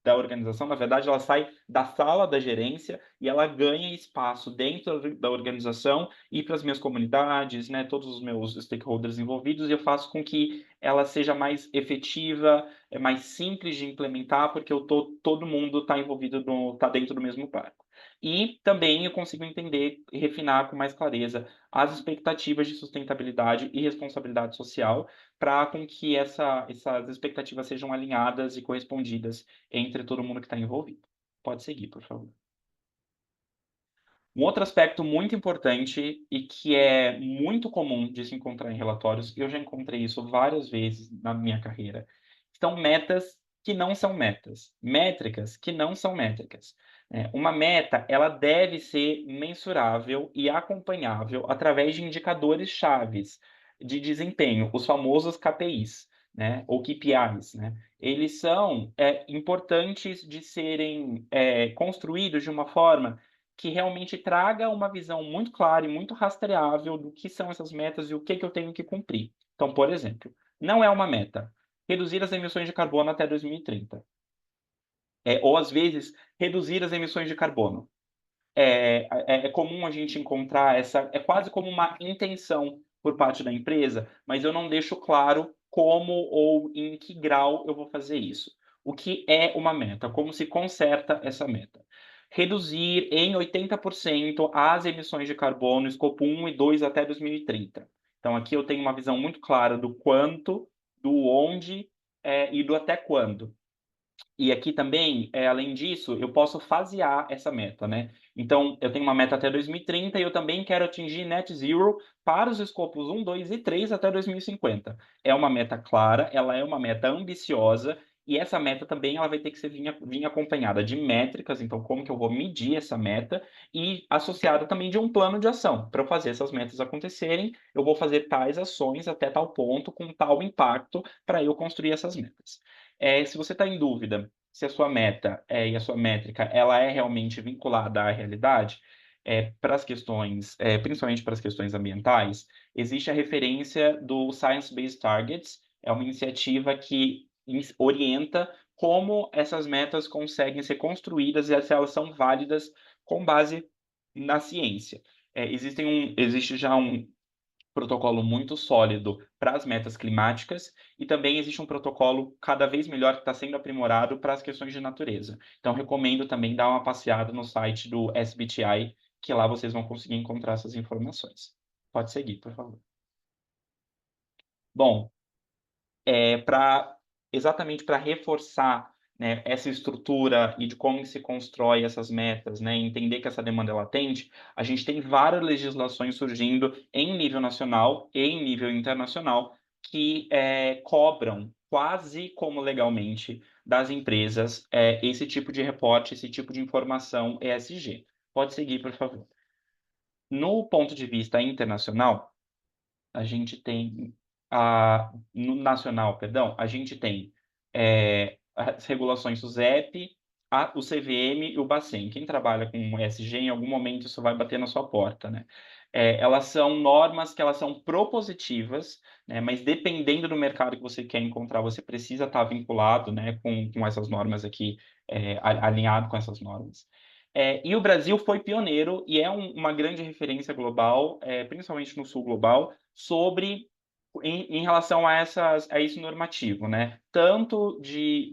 da organização, na verdade, ela sai da sala da gerência e ela ganha espaço dentro da organização e para as minhas comunidades, né, todos os meus stakeholders envolvidos, e eu faço com que ela seja mais efetiva, mais simples de implementar, porque todo mundo está envolvido, está dentro do mesmo barco. E também eu consigo entender e refinar com mais clareza as expectativas de sustentabilidade e responsabilidade social para com que essas expectativas sejam alinhadas e correspondidas entre todo mundo que está envolvido. Pode seguir, por favor. Um outro aspecto muito importante e que é muito comum de se encontrar em relatórios, eu já encontrei isso várias vezes na minha carreira, são metas que não são metas, métricas que não são métricas. Uma meta, ela deve ser mensurável e acompanhável através de indicadores chaves de desempenho, os famosos KPIs, né, ou KPIs, né? Eles são importantes de serem construídos de uma forma que realmente traga uma visão muito clara e muito rastreável do que são essas metas e o que eu tenho que cumprir. Então, por exemplo, não é uma meta reduzir as emissões de carbono até 2030. Ou, às vezes, reduzir as emissões de carbono. É comum a gente encontrar é quase como uma intenção por parte da empresa, mas eu não deixo claro como ou em que grau eu vou fazer isso. O que é uma meta? Como se conserta essa meta? Reduzir em 80% as emissões de carbono, escopo 1 e 2 até 2030. Então, aqui eu tenho uma visão muito clara do quanto, do onde e do até quando. E aqui também, além disso, eu posso fasear essa meta, né? Então, eu tenho uma meta até 2030 e eu também quero atingir net zero para os escopos 1, 2 e 3 até 2050. É uma meta clara, ela é uma meta ambiciosa e essa meta também ela vai ter que vir acompanhada de métricas, então como que eu vou medir essa meta e associada também de um plano de ação. Para eu fazer essas metas acontecerem, eu vou fazer tais ações até tal ponto, com tal impacto, para eu construir essas metas. Se você está em dúvida se a sua meta e a sua métrica ela é realmente vinculada à realidade, para as questões, principalmente para as questões ambientais, existe a referência do Science Based Targets, é uma iniciativa que orienta como essas metas conseguem ser construídas e se elas são válidas com base na ciência. Existe já um protocolo muito sólido para as metas climáticas e também existe um protocolo cada vez melhor que está sendo aprimorado para as questões de natureza. Então, recomendo também dar uma passeada no site do SBTi, que lá vocês vão conseguir encontrar essas informações. Pode seguir, por favor. Bom, exatamente para reforçar, né, essa estrutura e de como se constrói essas metas, né, entender que essa demanda é latente, a gente tem várias legislações surgindo em nível nacional e em nível internacional que cobram quase como legalmente das empresas esse tipo de reporte, esse tipo de informação ESG. Pode seguir, por favor. No ponto de vista internacional, a gente tem no nacional, perdão, a gente tem as regulações SUSEP o CVM e o Bacen. Quem trabalha com ESG, em algum momento isso vai bater na sua porta, né? Elas são normas que elas são propositivas, né? Mas dependendo do mercado que você quer encontrar, você precisa estar vinculado, né, com essas normas aqui, alinhado com essas normas. E o Brasil foi pioneiro e é uma grande referência global, principalmente no sul global, sobre em relação a esse normativo, né? Tanto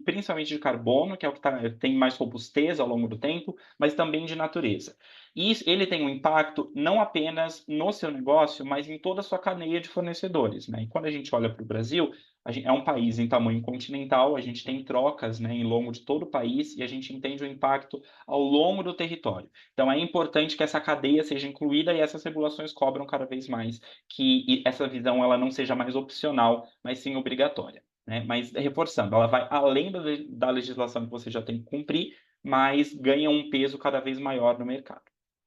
principalmente de carbono, que é o que tem mais robustez ao longo do tempo, mas também de natureza. E ele tem um impacto não apenas no seu negócio, mas em toda a sua cadeia de fornecedores, né? E quando a gente olha para o Brasil, é um país em tamanho continental, a gente tem trocas, né, em longo de todo o país e a gente entende o impacto ao longo do território. Então é importante que essa cadeia seja incluída e essas regulações cobram cada vez mais que essa visão ela não seja mais opcional, mas sim obrigatória, né? Mas reforçando, ela vai além da legislação que você já tem que cumprir, mas ganha um peso cada vez maior no mercado.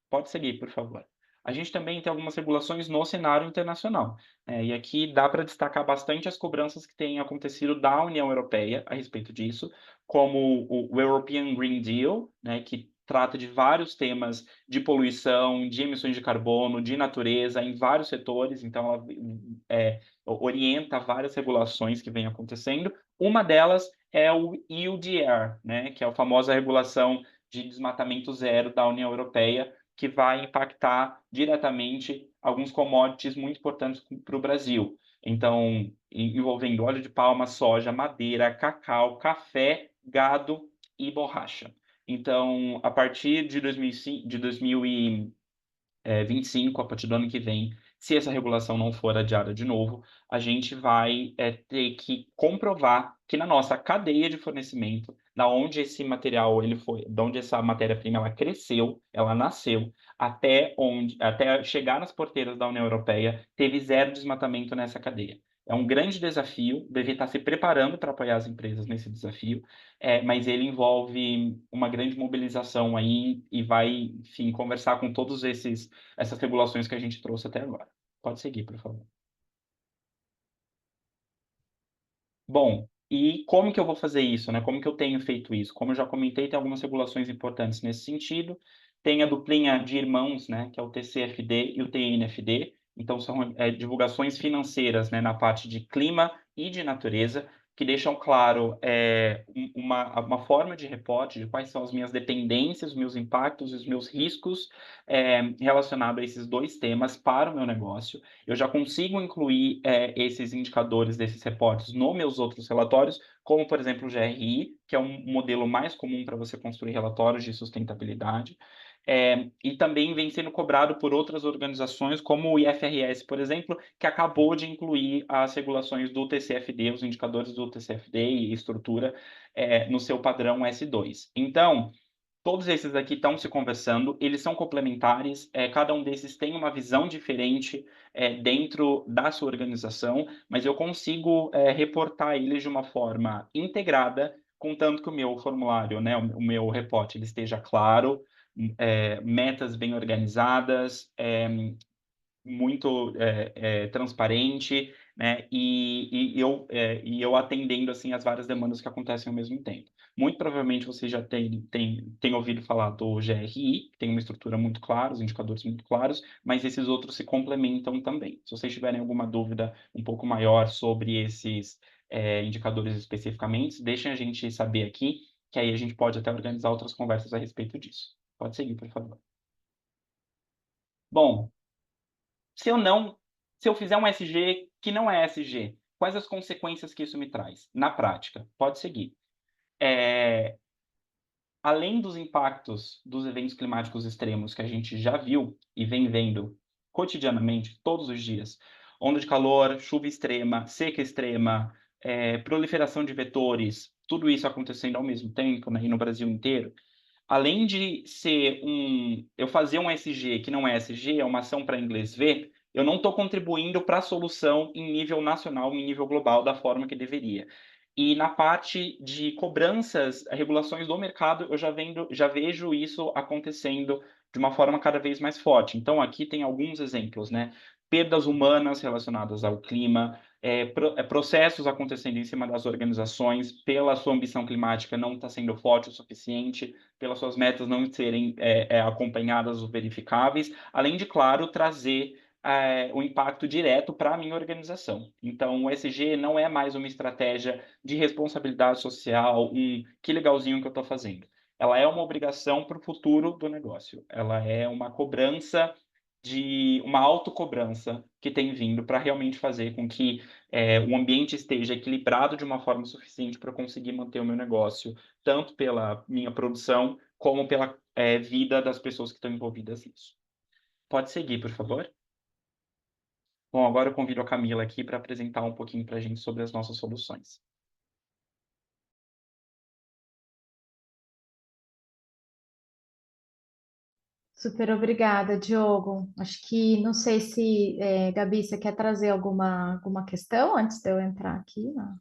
Pode seguir, por favor. A gente também tem algumas regulações no cenário internacional, e aqui dá para destacar bastante as cobranças que têm acontecido da União Europeia a respeito disso, como o European Green Deal, né, que trata de vários temas de poluição, de emissões de carbono, de natureza, em vários setores, então ela orienta várias regulações que vêm acontecendo. Uma delas é o EUDR, né, que é a famosa regulação de desmatamento zero da União Europeia, que vai impactar diretamente alguns commodities muito importantes para o Brasil. Então, envolvendo óleo de palma, soja, madeira, cacau, café, gado e borracha. Então, a partir de 2025, a partir do ano que vem, se essa regulação não for adiada de novo, a gente vai ter que comprovar que na nossa cadeia de fornecimento, da onde esse material ele foi, da onde essa matéria-prima ela cresceu, ela nasceu, até chegar nas porteiras da União Europeia, teve zero desmatamento nessa cadeia. É um grande desafio, deve estar se preparando para apoiar as empresas nesse desafio, mas ele envolve uma grande mobilização aí e vai, enfim, conversar com todos essas regulações que a gente trouxe até agora. Pode seguir, por favor. Bom, e como que eu vou fazer isso, né? Como que eu tenho feito isso? Como eu já comentei, tem algumas regulações importantes nesse sentido. Tem a duplinha de irmãos, né? Que é o TCFD e o TNFD. Então, são divulgações financeiras, né? Na parte de clima e de natureza, que deixam claro uma forma de reporte de quais são as minhas dependências, os meus impactos e os meus riscos relacionados a esses dois temas para o meu negócio. Eu já consigo incluir esses indicadores desses reportes nos meus outros relatórios, como, por exemplo, o GRI, que é um modelo mais comum para você construir relatórios de sustentabilidade. E também vem sendo cobrado por outras organizações, como o IFRS, por exemplo, que acabou de incluir as regulações do TCFD, os indicadores do TCFD e estrutura, no seu padrão S2. Então, todos esses aqui estão se conversando, eles são complementares, cada um desses tem uma visão diferente dentro da sua organização, mas eu consigo reportar eles de uma forma integrada, contanto que o meu formulário, né, o meu reporte, ele esteja claro, metas bem organizadas, muito transparente, né? E eu atendendo assim as várias demandas que acontecem ao mesmo tempo. Muito provavelmente você já tem ouvido falar do GRI, que tem uma estrutura muito clara, os indicadores muito claros, mas esses outros se complementam também. Se vocês tiverem alguma dúvida um pouco maior sobre esses indicadores especificamente, deixem a gente saber aqui, que aí a gente pode até organizar outras conversas a respeito disso. Pode seguir, por favor. Bom, se eu não, se eu fizer um SG que não é SG, quais as consequências que isso me traz? Na prática, pode seguir. Além dos impactos dos eventos climáticos extremos que a gente já viu e vem vendo cotidianamente, todos os dias, onda de calor, chuva extrema, seca extrema, proliferação de vetores, tudo isso acontecendo ao mesmo tempo, né, e no Brasil inteiro, além de ser eu fazer um SG que não é SG, é uma ação para inglês ver, eu não estou contribuindo para a solução em nível nacional, em nível global, da forma que deveria. E na parte de cobranças, regulações do mercado, eu já vejo isso acontecendo de uma forma cada vez mais forte. Então, aqui tem alguns exemplos, né? Perdas humanas relacionadas ao clima, processos acontecendo em cima das organizações, pela sua ambição climática não está sendo forte o suficiente, pelas suas metas não serem acompanhadas ou verificáveis, além de, claro, trazer o impacto direto para a minha organização. Então, o ESG não é mais uma estratégia de responsabilidade social, que legalzinho que eu estou fazendo. Ela é uma obrigação para o futuro do negócio. Ela é uma cobrança uma autocobrança que tem vindo para realmente fazer com que o ambiente esteja equilibrado de uma forma suficiente para conseguir manter o meu negócio, tanto pela minha produção, como pela vida das pessoas que estão envolvidas nisso. Pode seguir, por favor? Bom, agora eu convido a Camila aqui para apresentar um pouquinho para a gente sobre as nossas soluções. Super obrigada, Diogo. Acho que, não sei se, Gabi, você quer trazer alguma questão antes de eu entrar aqui? Não.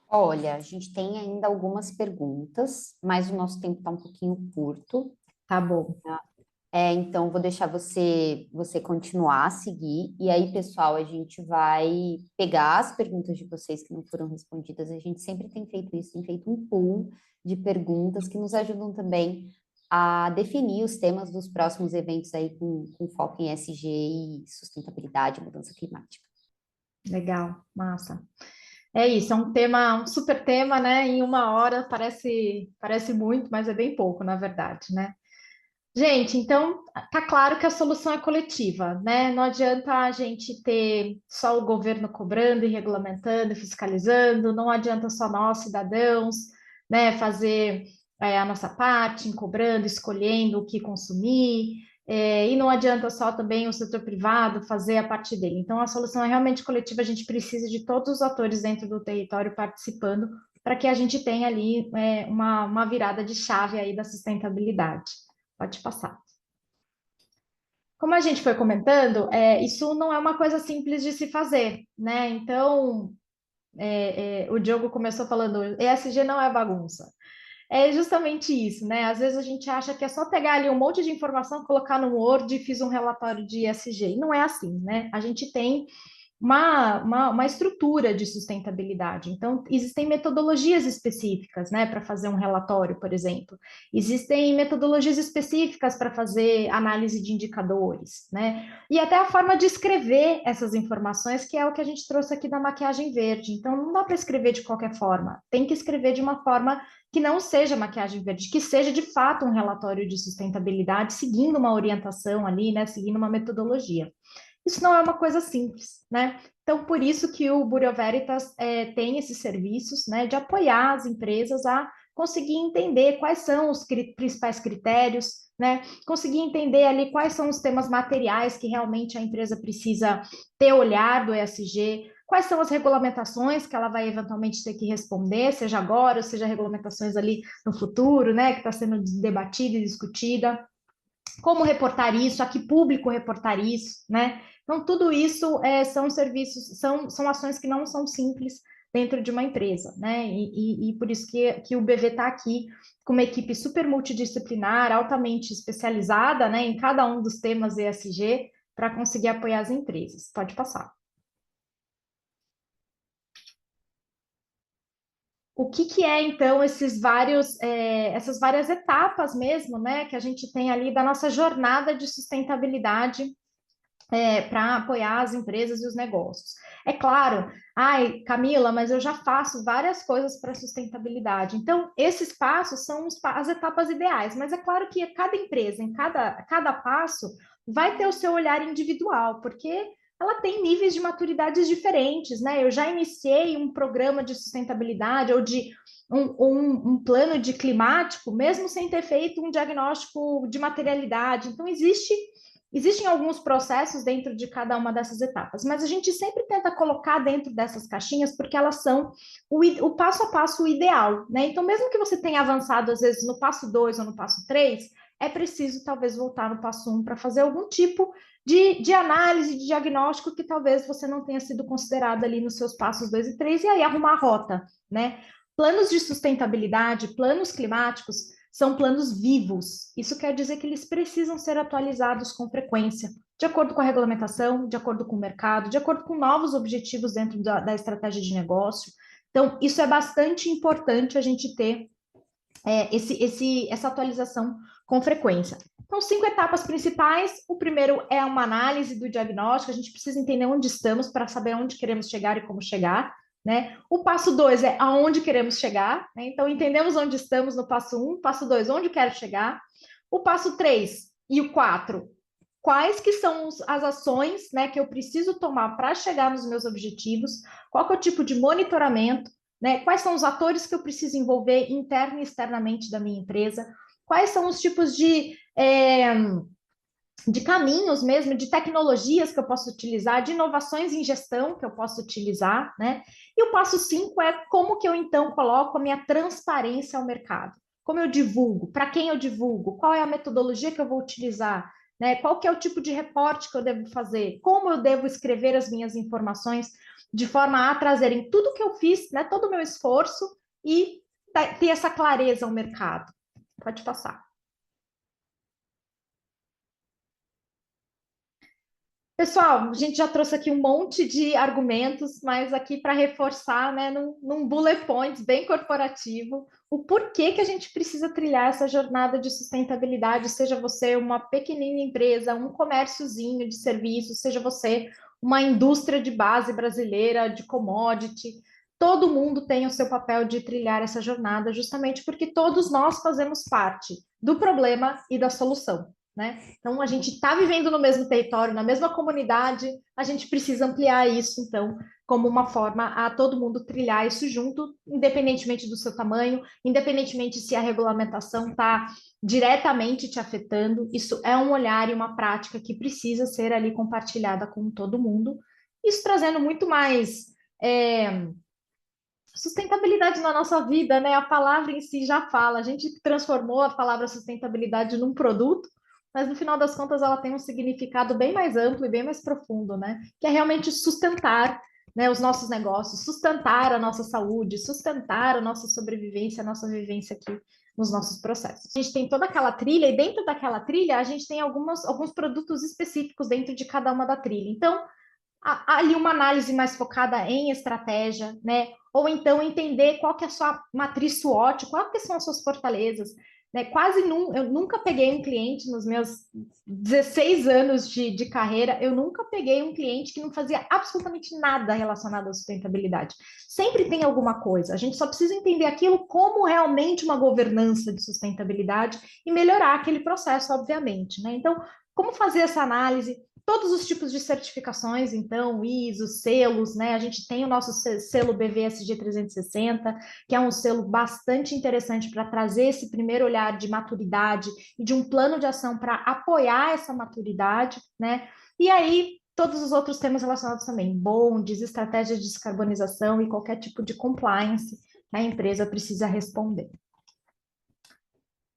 Olha, a gente tem ainda algumas perguntas, mas o nosso tempo está um pouquinho curto. Tá bom. Então, vou deixar você continuar a seguir. E aí, pessoal, a gente vai pegar as perguntas de vocês que não foram respondidas. A gente sempre tem feito isso, tem feito um pool de perguntas que nos ajudam também a definir os temas dos próximos eventos aí com foco em SG e sustentabilidade e mudança climática. Legal, massa. É isso, é um super tema, né? Em uma hora parece muito, mas é bem pouco, na verdade, né? Gente, então tá claro que a solução é coletiva, né? Não adianta a gente ter só o governo cobrando e regulamentando, e fiscalizando, não adianta só nós, cidadãos, né, fazer a nossa parte em cobrando, escolhendo o que consumir, e não adianta só também o setor privado fazer a parte dele. Então, a solução é realmente coletiva, a gente precisa de todos os atores dentro do território participando para que a gente tenha ali uma virada de chave aí da sustentabilidade. Pode passar. Como a gente foi comentando, isso não é uma coisa simples de se fazer, né? Então, o Diogo começou falando, ESG não é bagunça. É justamente isso, né? Às vezes a gente acha que é só pegar ali um monte de informação, colocar no Word e fiz um relatório de ESG. E não é assim, né? A gente tem uma estrutura de sustentabilidade. Então, existem metodologias específicas, né, para fazer um relatório, por exemplo. Existem metodologias específicas para fazer análise de indicadores, né? E até a forma de escrever essas informações, que é o que a gente trouxe aqui da maquiagem verde. Então, não dá para escrever de qualquer forma. Tem que escrever de uma forma que não seja maquiagem verde, que seja de fato um relatório de sustentabilidade, seguindo uma orientação ali, né, seguindo uma metodologia. Isso não é uma coisa simples, né? Então, por isso que o Bureau Veritas tem esses serviços, né, de apoiar as empresas a conseguir entender quais são os principais critérios, né? Conseguir entender ali quais são os temas materiais que realmente a empresa precisa ter olhar do ESG, quais são as regulamentações que ela vai eventualmente ter que responder, seja agora, ou seja regulamentações ali no futuro, né, que está sendo debatida e discutida. Como reportar isso, a que público reportar isso, né? Então, tudo isso são serviços, são ações que não são simples dentro de uma empresa, né? E por isso que o BV está aqui com uma equipe super multidisciplinar, altamente especializada, né, em cada um dos temas ESG, para conseguir apoiar as empresas. Pode passar. O que é, então, essas várias etapas mesmo, né, que a gente tem ali da nossa jornada de sustentabilidade para apoiar as empresas e os negócios. É claro, ai, Camila, mas eu já faço várias coisas para sustentabilidade. Então, esses passos são as etapas ideais, mas é claro que cada empresa, em cada passo, vai ter o seu olhar individual, porque ela tem níveis de maturidades diferentes, né? Eu já iniciei um programa de sustentabilidade ou de um plano de climático, mesmo sem ter feito um diagnóstico de materialidade. Então, existem alguns processos dentro de cada uma dessas etapas, mas a gente sempre tenta colocar dentro dessas caixinhas porque elas são o passo a passo ideal, né? Então, mesmo que você tenha avançado, às vezes, no passo 2 ou no passo 3, é preciso, talvez, voltar no passo 1 para fazer algum tipo de análise, de diagnóstico que talvez você não tenha sido considerado ali nos seus passos 2 e 3, e aí arrumar a rota, né? Planos de sustentabilidade, planos climáticos, são planos vivos. Isso quer dizer que eles precisam ser atualizados com frequência, de acordo com a regulamentação, de acordo com o mercado, de acordo com novos objetivos dentro da estratégia de negócio. Então, isso é bastante importante a gente ter essa atualização com frequência. Então, 5 etapas principais. O primeiro é uma análise do diagnóstico, a gente precisa entender onde estamos para saber onde queremos chegar e como chegar, né? O passo 2 é aonde queremos chegar, né? Então, entendemos onde estamos no passo 1, passo 2, onde quero chegar. O passo 3 e o 4, quais que são as ações, né, que eu preciso tomar para chegar nos meus objetivos, qual que é o tipo de monitoramento, né? Quais são os atores que eu preciso envolver interna e externamente da minha empresa? Quais são os tipos de caminhos mesmo, de tecnologias que eu posso utilizar, de inovações em gestão que eu posso utilizar, né? E o passo 5 é como que eu, então, coloco a minha transparência ao mercado. Como eu divulgo, para quem eu divulgo, qual é a metodologia que eu vou utilizar, né? Qual que é o tipo de reporte que eu devo fazer, como eu devo escrever as minhas informações de forma a trazerem tudo que eu fiz, né, todo o meu esforço e ter essa clareza ao mercado. Pode passar. Pessoal, a gente já trouxe aqui um monte de argumentos, mas aqui para reforçar, né, num bullet points bem corporativo, o porquê que a gente precisa trilhar essa jornada de sustentabilidade, seja você uma pequenina empresa, um comérciozinho de serviços, seja você uma indústria de base brasileira, de commodity, todo mundo tem o seu papel de trilhar essa jornada, justamente porque todos nós fazemos parte do problema e da solução. Né? Então, a gente está vivendo no mesmo território, na mesma comunidade, a gente precisa ampliar isso, então, como uma forma a todo mundo trilhar isso junto, independentemente do seu tamanho, independentemente se a regulamentação está diretamente te afetando, isso é um olhar e uma prática que precisa ser ali compartilhada com todo mundo, isso trazendo muito mais sustentabilidade na nossa vida, né? A palavra em si já fala, a gente transformou a palavra sustentabilidade num produto, mas no final das contas ela tem um significado bem mais amplo e bem mais profundo, né? Que é realmente sustentar, né, os nossos negócios, sustentar a nossa saúde, sustentar a nossa sobrevivência, a nossa vivência aqui nos nossos processos. A gente tem toda aquela trilha e dentro daquela trilha a gente tem alguns produtos específicos dentro de cada uma da trilha. Então, ali uma análise mais focada em estratégia, né? Ou então entender qual que é a sua matriz SWOT, quais que são as suas fortalezas, né? Eu nunca peguei um cliente nos meus 16 anos de carreira, eu nunca peguei um cliente que não fazia absolutamente nada relacionado à sustentabilidade. Sempre tem alguma coisa, a gente só precisa entender aquilo como realmente uma governança de sustentabilidade e melhorar aquele processo, obviamente, né? Então, como fazer essa análise? Todos os tipos de certificações, então, ISO, selos, né? A gente tem o nosso selo BVSG 360, que é um selo bastante interessante para trazer esse primeiro olhar de maturidade e de um plano de ação para apoiar essa maturidade, né? E aí, todos os outros temas relacionados também, bondes, estratégias de descarbonização e qualquer tipo de compliance que a empresa precisa responder.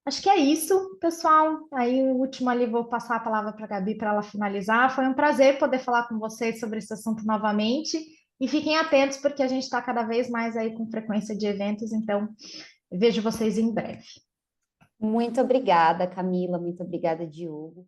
Acho que é isso, pessoal. Aí, o último ali, vou passar a palavra para a Gabi para ela finalizar. Foi um prazer poder falar com vocês sobre esse assunto novamente. E fiquem atentos, porque a gente está cada vez mais aí com frequência de eventos, então vejo vocês em breve. Muito obrigada, Camila, muito obrigada, Diogo.